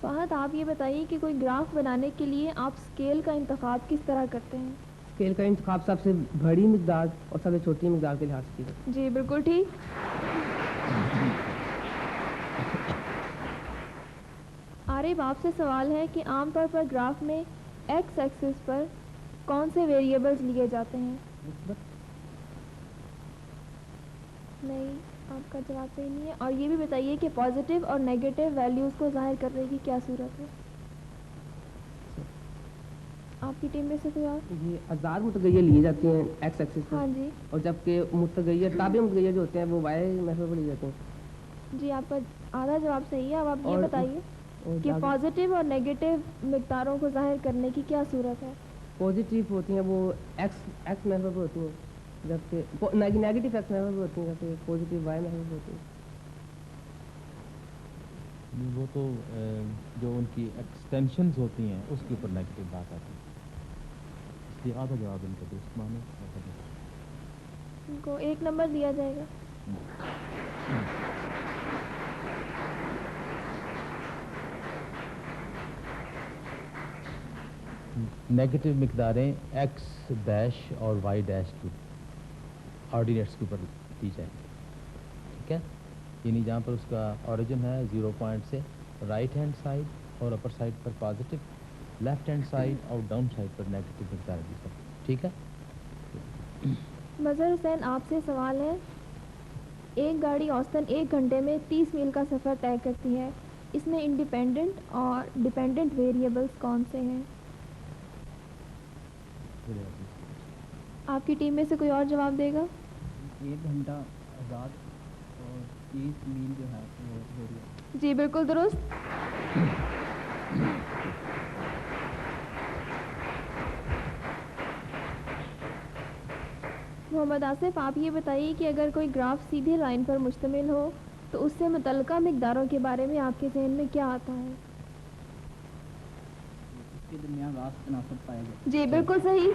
فہد آپ یہ بتائیے کہ کوئی گراف بنانے کے لیے آپ اسکیل کا انتخاب کس طرح کرتے ہیں؟ اسکیل کا انتخاب سب سے بڑی مقدار اور سب سے چھوٹی مقدار کے لحاظ سے. جی بالکل ٹھیک. عارف آپ سے سوال ہے کہ عام طور پر گراف میں ایکس ایکسس پر کون سے ویریبلز لیے جاتے ہیں؟ نہیں آپ کا جواب صحیح نہیں ہے. اور یہ بھی بتائیے کہ پازیٹیو اور نیگیٹو ویلیوز کو ظاہر کرنے کی کیا صورت ہے؟ آپ کی ٹیم میں سے کوئی اور؟ یہ آزاد متغیر لیے جاتے ہیں ایکس ایکسس پر. ہاں جی. اور جبکہ متغیر تابع متغیر جو ہوتے ہیں وہ وائی محور پر لیے جاتے ہیں. جی آپ کا آدھا جواب صحیح ہے. اب آپ یہ بتائیے کہ پازیٹیو اور نیگیٹو مقداروں کو ظاہر کرنے کی کیا صورت ہے؟ پازیٹیو ہوتی ہیں وہ ایکس محور پر ہوتی ہیں جبکہ نیگیٹو ایکس محور پر ہوتی ہیں جبکہ پازیٹیو وائی محور پر ہوتی ہیں. وہ تو جو ان کی ایکسٹینشنز ہوتی ہیں اس کے اوپر نیگیٹو بات آتی ہے. اس لیے آدھا جواب ان کا دوست مانے. ان کو 1 نمبر دیا جائے گا. نیگیٹو مقداریں ایکس ڈیش اور وائی ڈیش کی آرڈینیٹس کے اوپر دی جائیں. ٹھیک ہے. یعنی جہاں پر اس کا اوریجن ہے 0 پوائنٹ سے رائٹ ہینڈ سائڈ اور اپر سائڈ پر پازیٹیو، لیفٹ ہینڈ سائڈ اور ڈاؤن سائڈ پر نیگیٹو مقدار دی جائے. ٹھیک ہے. مظہر حسین آپ سے سوال ہے. ایک گاڑی اوسطاً 1 گھنٹے میں 30 میل کا سفر طے کرتی ہے. اس میں انڈیپینڈنٹ اور ڈیپینڈنٹ ویریبلس کون سے ہیں؟ آپ کی ٹیم میں سے کوئی اور جواب دے گا؟ 1 گھنٹہ آزاد اور 30 میل جو ہے وہ. جی بالکل درست. محمد آصف آپ یہ بتائیے کہ اگر کوئی گراف سیدھی لائن پر مشتمل ہو تو اس سے متعلقہ مقداروں کے بارے میں آپ کے ذہن میں کیا آتا ہے؟ اس کے درمیان راست تناسب پائے گا. جی بالکل صحیح.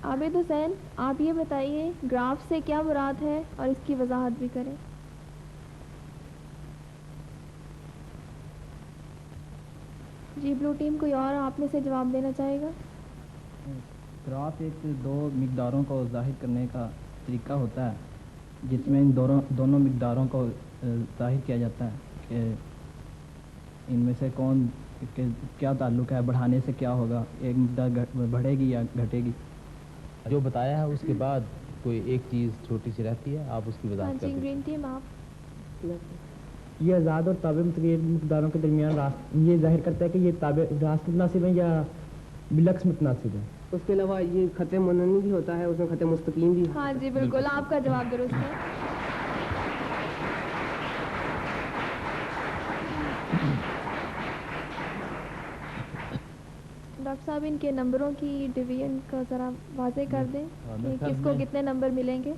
عابد حسین آپ یہ بتائیے گراف سے کیا مراد ہے اور اس کی وضاحت بھی کریں. جی بلو ٹیم کوئی اور آپ میں سے جواب دینا چاہے گا؟ گراف ایک 2 مقداروں کو ظاہر کرنے کا طریقہ ہوتا ہے جس میں ان دونوں مقداروں کو ظاہر کیا جاتا ہے کہ ان میں سے کون کیا تعلق ہے، بڑھانے سے کیا ہوگا، ایک مقدار بڑھے گی یا گھٹے گی. جو بتایا ہے اس کے بعد کوئی ایک چیز چھوٹی سی رہتی ہے آپ اس کی وضاحت کر دیجیے. گرین ٹیم آپ. یہ آزاد اور تابع متغیر مقداروں کے درمیان راست یہ ظاہر کرتا ہے کہ یہ تابع راست متناسب ہیں یا بالعکس متناسب ہیں. اس کے علاوہ یہ خط مننی بھی ہوتا ہے، اس میں خط مستقیم بھی. ہاں جی بالکل آپ کا جواب درست ہے. ڈاکٹر صاحب ان کے نمبروں کی ڈویژن کا ذرا واضح کر دیں کہ کس کو کتنے نمبر ملیں گے.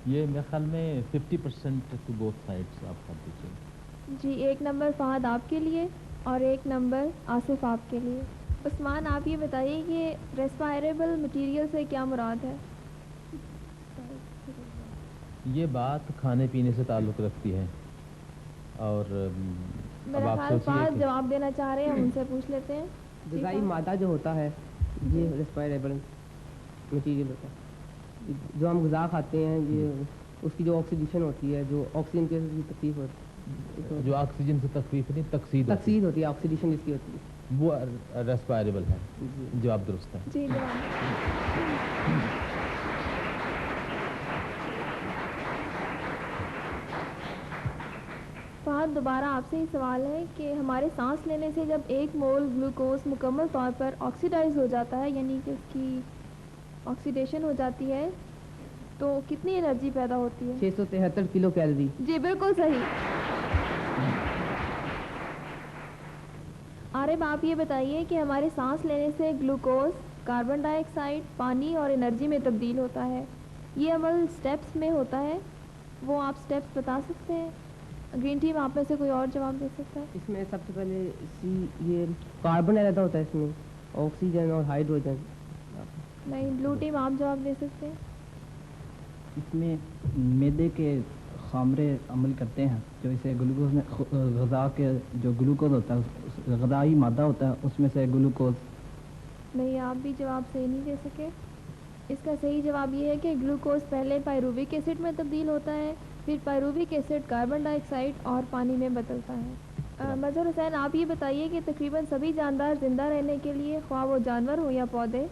یہ میرے خیال میں 50% ٹو بوتھ سائڈس آپ کر دیجیے. جی 1 نمبر فہد آپ کے لیے اور 1 نمبر آصف آپ کے لیے. عثمان آپ یہ بتائیے کہ ریسپائریبل مٹیریل سے کیا مراد ہے؟ یہ بات کھانے پینے سے تعلق رکھتی ہے. اور اب میرا آپ خیال سوچیے فہد کہ جواب دینا چاہ رہے ہیں، ہم ان سے پوچھ لیتے ہیں. جی غذائی فہد. مادہ جو ہوتا ہے یہ ریسپائریبل مٹیریل ہوتا ہے. جو ہم غذا کھاتے ہیں یہ اس کی جو آکسیڈیشن ہوتی ہے، جو آکسیجن کی تکلیف ہوتی ہے، جو آکسیجن سے تکلیف نہیں تکسید ہوتی ہے، آکسیڈیشن جس کی ہوتی ہے وہ ریسپائریبل ہے. جواب درست ہے. جی جواب. فہد دوبارہ آپ سے ہی سوال ہے کہ ہمارے سانس لینے سے جب 1 مول گلوکوز مکمل طور پر آکسیڈائز ہو جاتا ہے، یعنی کہ اس کی آکسیڈیشن ہو جاتی ہے، تو کتنی انرجی پیدا ہوتی ہے؟ 673 کلو کیلری. جی بالکل صحیح. عارف آپ یہ بتائیے کہ ہمارے سانس لینے سے گلوکوز کاربن ڈائی آکسائڈ پانی اور انرجی میں تبدیل ہوتا ہے. یہ عمل سٹیپس میں ہوتا ہے، وہ آپ سٹیپس بتا سکتے ہیں؟ گرین ٹیم آپ میں سے کوئی اور جواب دے سکتا ہے؟ اس میں سب سے پہلے یہ کاربن علیحدہ ہوتا ہے، اس میں آکسیجن اور ہائیڈروجن. نہیں، بلو ٹیم آپ جواب دے سکتے ہیں؟ اس میں میدے کے خامرے عمل کرتے ہیں جو اسے گلوکوز میں غذا کے جو گلوکوز ہوتا ہے غذائی مادہ ہوتا ہے اس میں سے گلوکوز. نہیں، آپ بھی جواب صحیح نہیں دے سکے. اس کا صحیح جواب یہ ہے کہ گلوکوز پہلے پائرووک ایسڈ میں تبدیل ہوتا ہے، پھر پائرووک ایسڈ کاربن ڈائی آکسائڈ اور پانی میں بدلتا ہے. مظہر حسین آپ یہ بتائیے کہ تقریباً سبھی جاندار زندہ رہنے کے لیے، خواہ وہ جانور ہو یا پودے،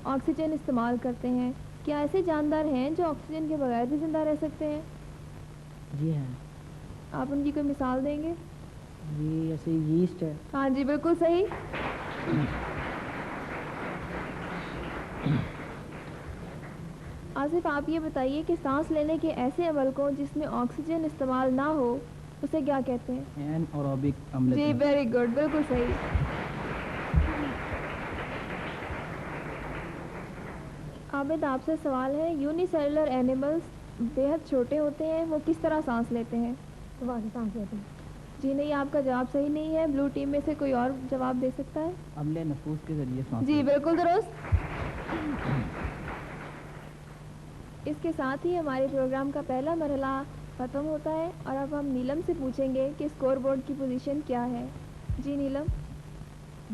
آکسیجن استعمال کرتے ہیں. کیا ایسے جاندار ہیں جو آکسیجن کے بغیر بھی زندہ رہ سکتے ہیں؟ جی ہاں. آپ ان کی کوئی مثال دیں گے؟ جی ایسے یسٹ ہے. ہاں جی بالکل صحیح. آصف آپ یہ بتائیے کہ سانس لینے کے ایسے عمل کو جس میں آکسیجن استعمال نہ ہو اسے کیا کہتے ہیں؟ اینائروبک عمل. جی ویری گڈ، بالکل صحیح. عابد آپ سے سوال ہے، یونی سیلولر اینیملز بےحد چھوٹے ہوتے ہیں، وہ کس طرح سانس لیتے ہیں؟ سانس لیتے ہیں. جی نہیں، آپ کا جواب صحیح نہیں ہے. بلو ٹیم میں سے کوئی اور جواب دے سکتا ہے؟ عملے نفوس کے ذریعے سانس. جی بالکل درست. اس کے ساتھ ہی ہمارے پروگرام کا پہلا مرحلہ ختم ہوتا ہے اور اب ہم نیلم سے پوچھیں گے کہ اسکور بورڈ کی پوزیشن کیا ہے. جی نیلم.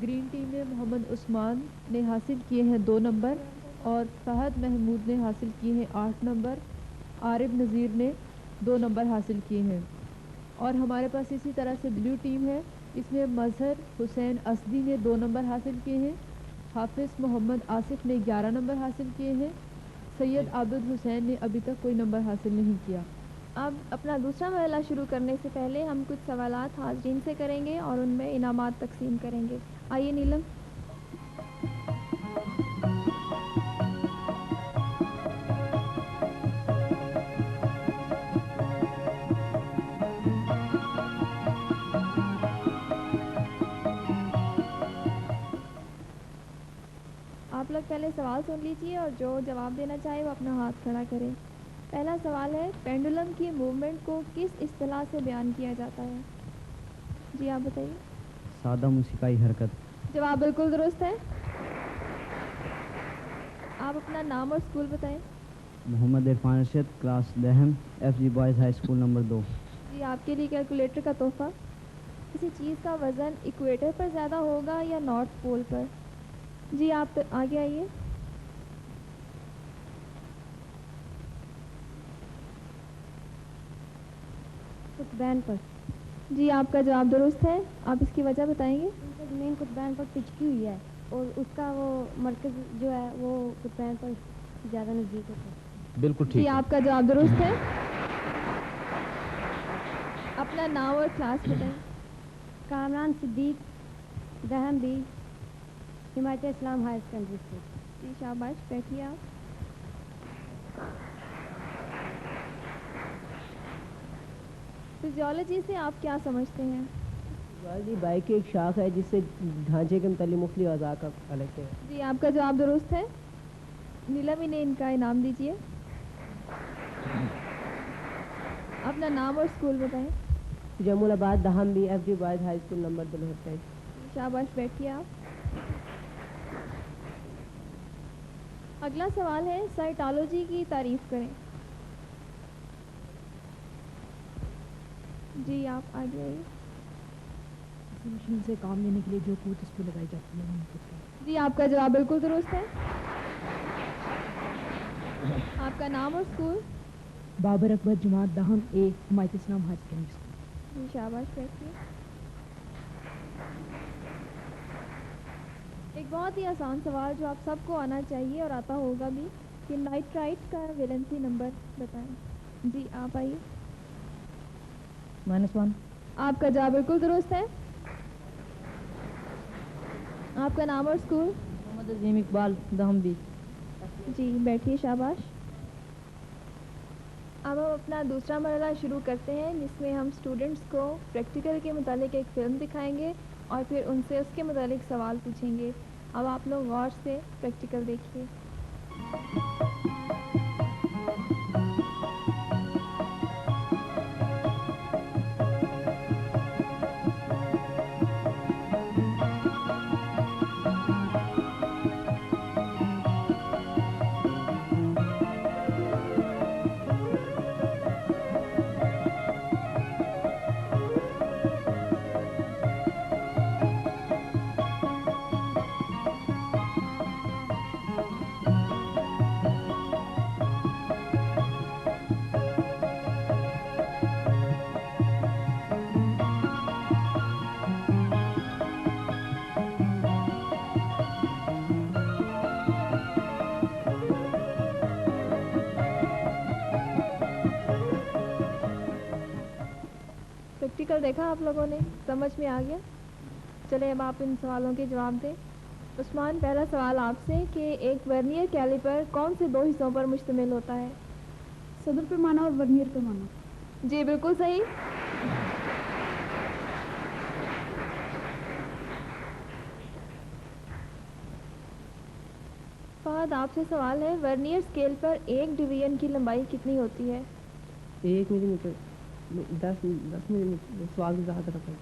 گرین ٹیم میں محمد عثمان نے حاصل کیے ہیں 2 نمبر اور فہد محمود نے حاصل کیے ہیں 8 نمبر. عارف نذیر نے 2 نمبر حاصل کیے ہیں. اور ہمارے پاس اسی طرح سے بلو ٹیم ہے، اس میں مظہر حسین اسدی نے 2 نمبر حاصل کیے ہیں. حافظ محمد آصف نے 11 نمبر حاصل کیے ہیں. سید عابد حسین نے ابھی تک کوئی نمبر حاصل نہیں کیا. اب اپنا دوسرا مرحلہ شروع کرنے سے پہلے ہم کچھ سوالات حاضرین سے کریں گے اور ان میں انعامات تقسیم کریں گے. آئیے نیلم. آپ لوگ پہلے سوال سن لیجیے اور جو جواب دینا چاہے وہ اپنا ہاتھ کھڑا کرے. پہلا سوال ہے، پینڈولم کی موومنٹ کو کس اصطلاح سے بیان کیا جاتا ہے؟ جی آپ بتائیے. سادہ موسیقائی حرکت. جواب بالکل درست ہے. آپ اپنا نام اور اسکول بتائیں. Muhammad Irfan Arshad, class 10 FG boys high school number 2. جی آپ کے لیے کیلکولیٹر کا تحفہ. کسی چیز کا وزن ایکویٹر پر زیادہ ہوگا یا نارتھ پول پر؟ جی آپ آگے آئیے. قطبین پر. جی آپ کا جواب درست ہے. آپ اس کی وجہ بتائیں گے؟ زمین قطبین پر ٹچکی ہوئی ہے اور اس کا وہ مرکز جو ہے وہ قطبین پر زیادہ نزدیک ہوتا ہے. بالکل ٹھیک. جی آپ کا جواب درست ہے. اپنا نام اور کلاس بتائیں. کامران صدیق، دہم بی، حمایت اسلام ہائر سیکنڈری اسکول. جی شاباش، بیٹھیے آپ. فزیولوجی سے آپ کیا سمجھتے ہیں؟ فزیولوجی بائک کی ایک شاخ ہے جس سے ڈھانچے کے متعلق مختلف اعضاء کا الگ ہے. جی آپ کا جواب درست ہے. نیلم انہیں ان کا انعام دیجیے. اپنا نام اور اسکول بتائیں. جمول آباد دہم B FG boys high school number 2. شاباش، بیٹھیے آپ. اگلا سوال ہے، سائٹالوجی کی تعریف کریں. جی آپ آگے آئیے. مشین سے کام لینے کے لیے جو قوت اس پہ لگائی جاتی ہے. جی آپ کا جواب بالکل درست ہے. آپ کا نام اور اسکول؟ بابر اکبر جماعت دہم اے حمایت اسلام ہائی سیکنڈری اسکول. جی شاباش بیٹھیے. ایک بہت ہی آسان سوال جو آپ سب کو آنا چاہیے اور آتا ہوگا بھی کہ نائٹرائٹ کا ویلنسی نمبر بتائیں. جی آپ آئیے. -1. آپ کا جواب بالکل درست ہے. آپ کا نام اور اسکول؟ محمد عظیم اقبال دہم بی. جی بیٹھیے شاباش. اب ہم اپنا دوسرا مرحلہ شروع کرتے ہیں جس میں ہم اسٹوڈنٹس کو پریکٹیکل کے متعلق ایک فلم دکھائیں گے اور پھر ان سے اس کے متعلق سوال پوچھیں گے. اب آپ لوگ غور سے پریکٹیکل دیکھیے. پریکٹیکل دیکھا آپ لوگوں نے؟ سمجھ میں آ گیا؟ چلے اب آپ ان سوالوں کے جواب دیں. عثمان پہلا سوال آپ سے کہ ایک ورنیئر کیلیپر کون سے 2 حصوں پر مشتمل ہوتا ہے؟ صدر پیمانہ اور ورنیئر پیمانہ. جی بالکل صحیح. فہد آپ سے سوال ہے ورنیئر اسکیل پر ایک ڈویژن کی لمبائی کتنی ہوتی ہے؟ 1 ملی میٹر. 10 ملی میٹر. سوال کی وضاحت رکھیں.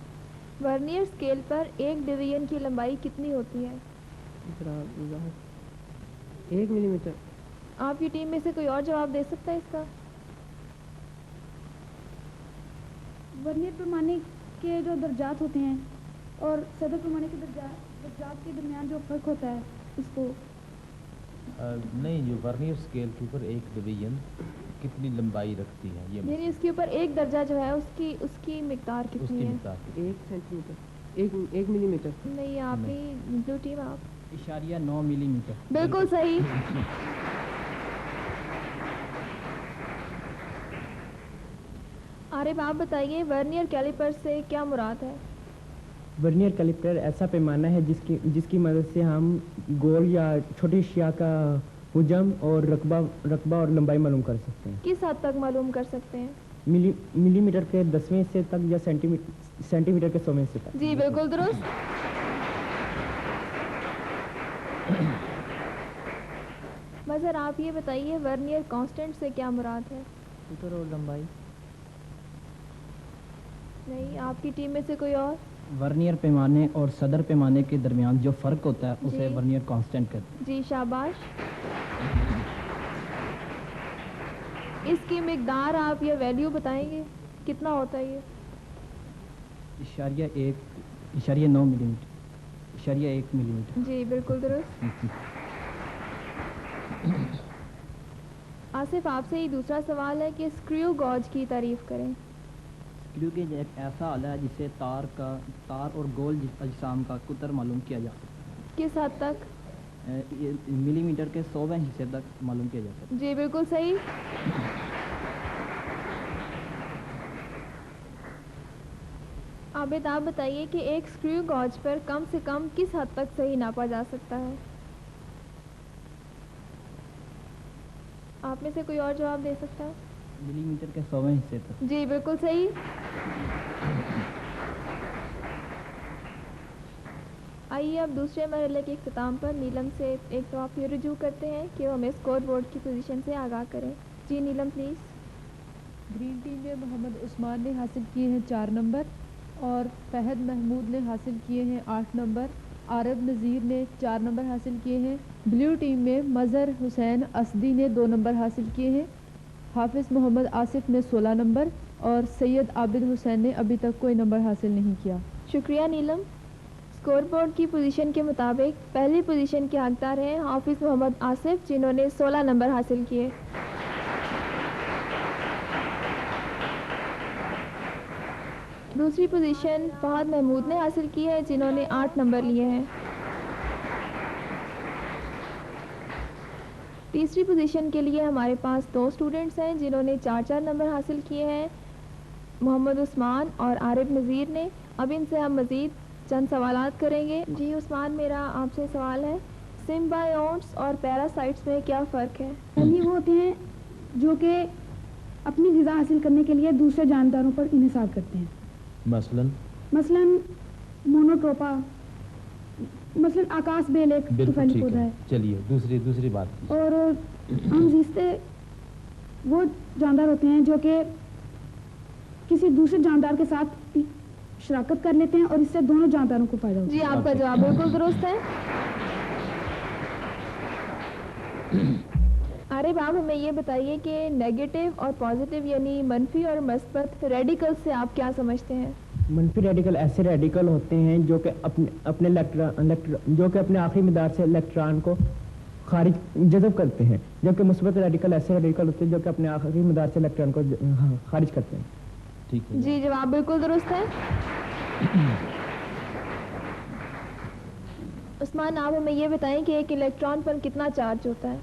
ورنیئر اسکیل پر ایک ڈویژن کی لمبائی کتنی ہوتی ہے؟ 1 ملی میٹر. آپ کی ٹیم میں سے کوئی اور جواب دے سکتا ہے اس کا؟ ورنیئر پیمانے کے جو درجات ہوتے ہیں اور صدر پیمانے کے درجات کے درمیان جو فرق ہوتا ہے اس کو نہیں، جو ورنیئر اسکیل کے اوپر ایک ڈویژن کتنی لمبائی رکھتی ہے یہ یعنی اس کے اوپر ایک درجہ جو ہے اس کی مقدار کتنی ہے؟ 1 سینٹی میٹر. 1 ملی میٹر. نہیں آپ ہی بلو ٹیم آپ 0.9 ملی میٹر. بالکل صحیح. عارف آپ بتائیے ورنیئر کیلیپر سے کیا مراد ہے؟ ورنیئر کیلیپر ایسا پیمانہ ہے جس کی مدد سے ہم گول یا چھوٹی اشیاء کا حجم اور رقبہ اور لمبائی معلوم کر سکتے ہیں. کس حد تک معلوم کر سکتے ہیں؟ ملی میٹر کے 10ویں حصے تک یا سینٹی میٹر کے 100ویں حصے تک. جی بالکل درست. مظہر آپ یہ بتائیے ورنیئر کانسٹنٹ سے کیا مراد ہے؟ قطر اور لمبائی. نہیں آپ کی ٹیم میں سے کوئی اور؟ ورنیئر پیمانے اور صدر پیمانے کے درمیان جو فرق ہوتا ہے اسے ورنیئر کانسٹنٹ کہتے ہیں. جی شاباش. اس کی مقدار آپ یہ ویلیو بتائیں گے کتنا ہوتا ہے یہ؟ 0.9 ملی میٹر. 0.1 ملی میٹر. جی بالکل درست. آصف آپ سے ہی دوسرا سوال ہے کہ اسکریو گوج کی تعریف کریں. اسکریو گیج ایک ایسا آلہ ہے جسے تار اور گول اجسام کا قطر معلوم کیا جا سکتا ہے. کس حد تک؟ ملی میٹر کے 100ویں حصے تک معلوم کیا جاتا ہے. جی بالکل صحیح. عابد آپ بتائیے کہ ایک اسکریو گوج پر کم سے کم کس حد تک صحیح ناپا جا سکتا ہے؟ آپ میں سے کوئی اور جواب دے سکتا ہے؟ ملی میٹر کے 100ویں حصے تک. جی بالکل صحیح. آئیے اب دوسرے مرحلے کے اختتام پر نیلم سے ایک دفعہ پھر رجوع کرتے ہیں کہ وہ ہمیں اسکور بورڈ کی پوزیشن سے آگاہ کریں. جی نیلم پلیز. گرین ٹیم میں محمد عثمان نے حاصل کیے ہیں 4 نمبر اور فہد محمود نے حاصل کیے ہیں 8 نمبر. عارب نذیر نے 4 نمبر حاصل کیے ہیں. بلیو ٹیم میں مظہر حسین اسدی نے 2 نمبر حاصل کیے ہیں. حافظ محمد آصف نے 16 نمبر. اور سید عابد حسین نے ابھی تک کوئی نمبر حاصل نہیں کیا. شکریہ نیلم. اسکور بورڈ کی پوزیشن کے مطابق پہلی پوزیشن کے حقدار ہیں حافظ محمد آصف جنہوں نے 16 نمبر حاصل کیے. دوسری پوزیشن فہد محمود نے حاصل کی ہے جنہوں نے 8 نمبر لیے ہیں. تیسری پوزیشن کے لیے ہمارے پاس 2 اسٹوڈنٹس ہیں جنہوں نے 4 نمبر حاصل کیے ہیں، محمد عثمان اور عارف نذیر نے. اب ان سے ہم مزید چند سوالات کریں گے. جی عثمان، میرا آپ سے سوال ہے، سمبائونٹس اور پیراسائٹس میں کیا فرق ہے؟ پہلی وہ ہوتے ہیں جو کہ اپنی غذا حاصل کرنے کے لیے دوسرے جانداروں پر انحصار کرتے ہیں، مثلا مونوٹروپا، مثلا آکاش بیل ایک طفیلی پودا ہے. چلیے دوسری بات. اور ہم زیستے وہ جاندار ہوتے ہیں جو کہ کسی دوسرے جاندار کے ساتھ شراکت کر لیتے ہیں اور اس سے دونوں جانداروں کو فائدہ ہوتا ہے. جی آپ کا جواب بالکل درست ہے. عارف، آپ ہمیں یہ بتائیے کہ نیگیٹو اور پازیٹیو یعنی منفی اور مثبت ریڈیکل سے آپ کیا سمجھتے ہیں؟ منفی ریڈیکل ایسے ریڈیکل ہوتے ہیں جو کہ اپنے آخری مدار سے الیکٹران کو جذب کرتے ہیں، جبکہ مثبت ریڈیکل ایسے ریڈیکل ہوتے ہیں جو کہ اپنے آخری مدار سے الیکٹران کو خارج کرتے ہیں. ٹھیک ہے جی جواب بالکل درست ہے. عثمان، آپ ہمیں یہ بتائیں کہ ایک الیکٹران پر کتنا چارج ہوتا ہے؟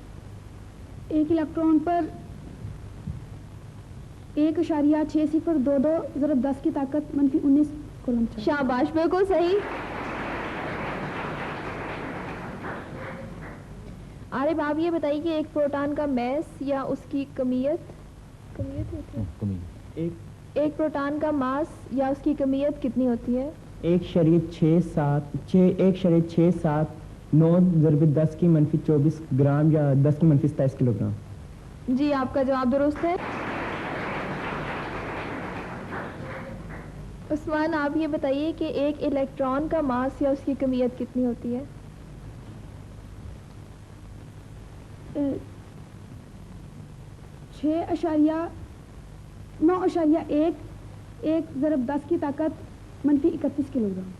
ایک الیکٹران پر 1.6022 ضرب 10 کی طاقت -19 کولم چارج. شاباش، بالکل صحیح. عارف، آپ یہ بتائیے کہ ایک پروٹان کا میس یا اس کی کمیت ایک پروٹان کا ماس یا اس کی کمیت کتنی ہوتی ہے؟ 1.67 ضرب 10 کی -24 گرام یا 10 کی -27 کلو گرام. جی آپ کا جواب درست ہے. عثمان، آپ یہ بتائیے کہ ایک الیکٹران کا ماس یا اس کی کمیت کتنی ہوتی ہے؟ 9.1 ضرب 10 کی طاقت -31 کلو گرام.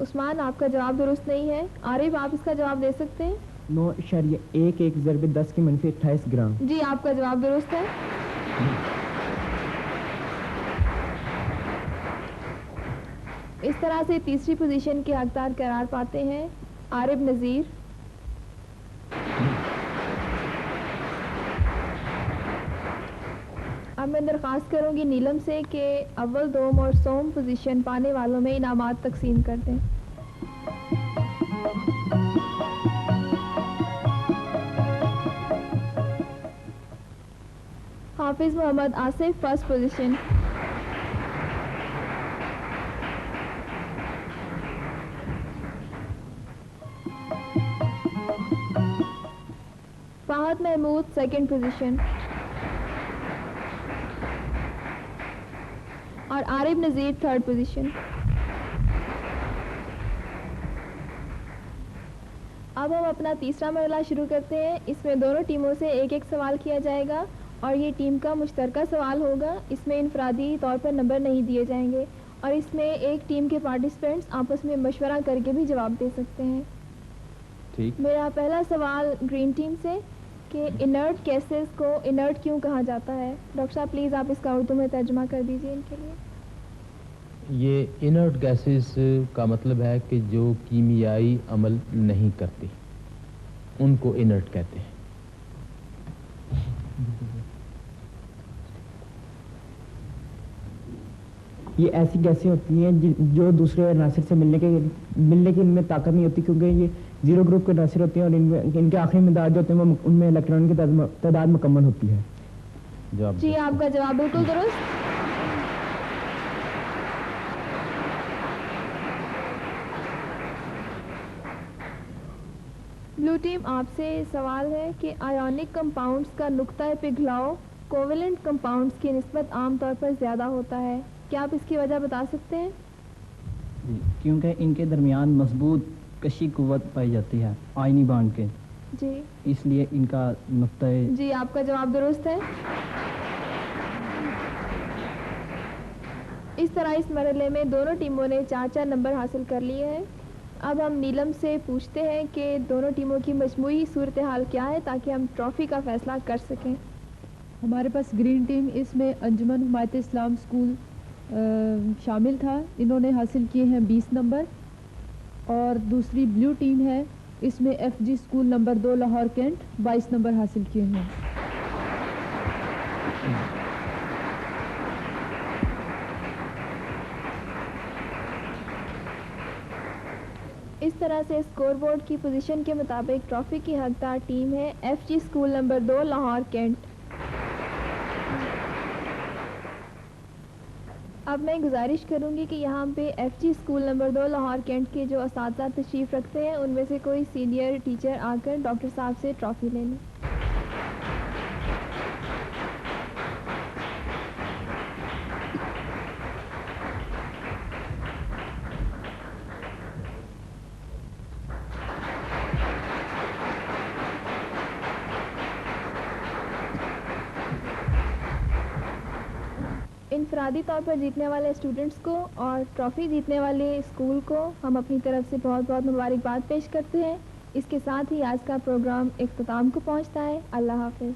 عثمان، آپ کا جواب درست نہیں ہے. عارف، آپ اس کا جواب دے سکتے ہیں؟ 9.11 ضرب 10 کی -28 گرام. جی آپ کا جواب درست ہے. اس طرح سے تیسری پوزیشن کے حقدار قرار پاتے ہیں عارف نذیر. اب میں درخواست کروں گی نیلم سے کہ اول، دوم اور سوم پوزیشن پانے والوں میں انعامات تقسیم کر دیں. Hafiz Muhammad Asif first position. Fahad Mahmood second position اور عارف نذیر تھرڈ پوزیشن. اب ہم اپنا تیسرا مرحلہ شروع کرتے ہیں. اس میں دونوں ٹیموں سے ایک ایک سوال کیا جائے گا اور یہ ٹیم کا مشترکہ سوال ہوگا. اس میں انفرادی طور پر نمبر نہیں دیے جائیں گے اور اس میں ایک ٹیم کے پارٹیسپینٹس آپس میں مشورہ کر کے بھی جواب دے سکتے ہیں. ٹھیک. میرا پہلا سوال گرین ٹیم سے کہ انرٹ کیسز کو انرٹ کیوں کہا جاتا ہے؟ ڈاکٹر صاحب پلیز آپ اس کا اردو میں ترجمہ کر دیجیے ان کے لیے. یہ انرٹ گیسز کا مطلب ہے کہ جو کیمیائی عمل نہیں کرتی، ان کو انرٹ کہتے ہیں. یہ ایسی گیسیں ہوتی ہیں جو دوسرے عناصر سے ملنے کی ان میں طاقت نہیں ہوتی، کیونکہ یہ زیرو گروپ کے عناصر ہوتے ہیں اور ان کے آخری مدار جو ہوتے ہیں وہ ان میں الیکٹران کی تعداد مکمل ہوتی ہے. جی آپ کا جواب بالکل درست. بلو ٹیم آپ سے سوال ہے کہ آیونک کمپاؤنڈز کا نقطۂ پگھلاؤ کوویلنٹ کمپاؤنڈز کی نسبت عام طور پر زیادہ ہوتا ہے. کیا آپ اس کی وجہ بتا سکتے ہیں؟ کیونکہ ان کے درمیان مضبوط کشی قوت پائی جاتی ہے آئینی بانڈ کے. جی اس لیے ان کا نقطۂ. جی آپ کا جواب درست ہے. اس طرح اس مرحلے میں دونوں ٹیموں نے 4 نمبر حاصل کر لیے ہیں. اب ہم نیلم سے پوچھتے ہیں کہ دونوں ٹیموں کی مجموعی صورتحال کیا ہے تاکہ ہم ٹرافی کا فیصلہ کر سکیں. ہمارے پاس گرین ٹیم اس میں انجمن حمایت اسلام اسکول شامل تھا, انہوں نے حاصل کیے ہیں 20 نمبر. اور دوسری بلیو ٹیم ہے, اس میں F G school number 2 Lahore Cantt 22 number حاصل کیے ہیں. اس طرح سے اسکور بورڈ کی پوزیشن کے مطابق ٹرافی کی حقدار ٹیم ہے F G school number 2 Lahore Cantt. اب میں گزارش کروں گی کہ یہاں پہ F G school number 2 Lahore Cantt کے جو اساتذہ تشریف رکھتے ہیں ان میں سے کوئی سینئر ٹیچر آ کر ڈاکٹر صاحب سے ٹرافی لے لیں. انفرادی طور پر جیتنے والے اسٹوڈنٹس کو اور ٹرافی جیتنے والے اسکول کو ہم اپنی طرف سے بہت بہت مبارکباد پیش کرتے ہیں. اس کے ساتھ ہی آج کا پروگرام اختتام کو پہنچتا ہے. اللہ حافظ.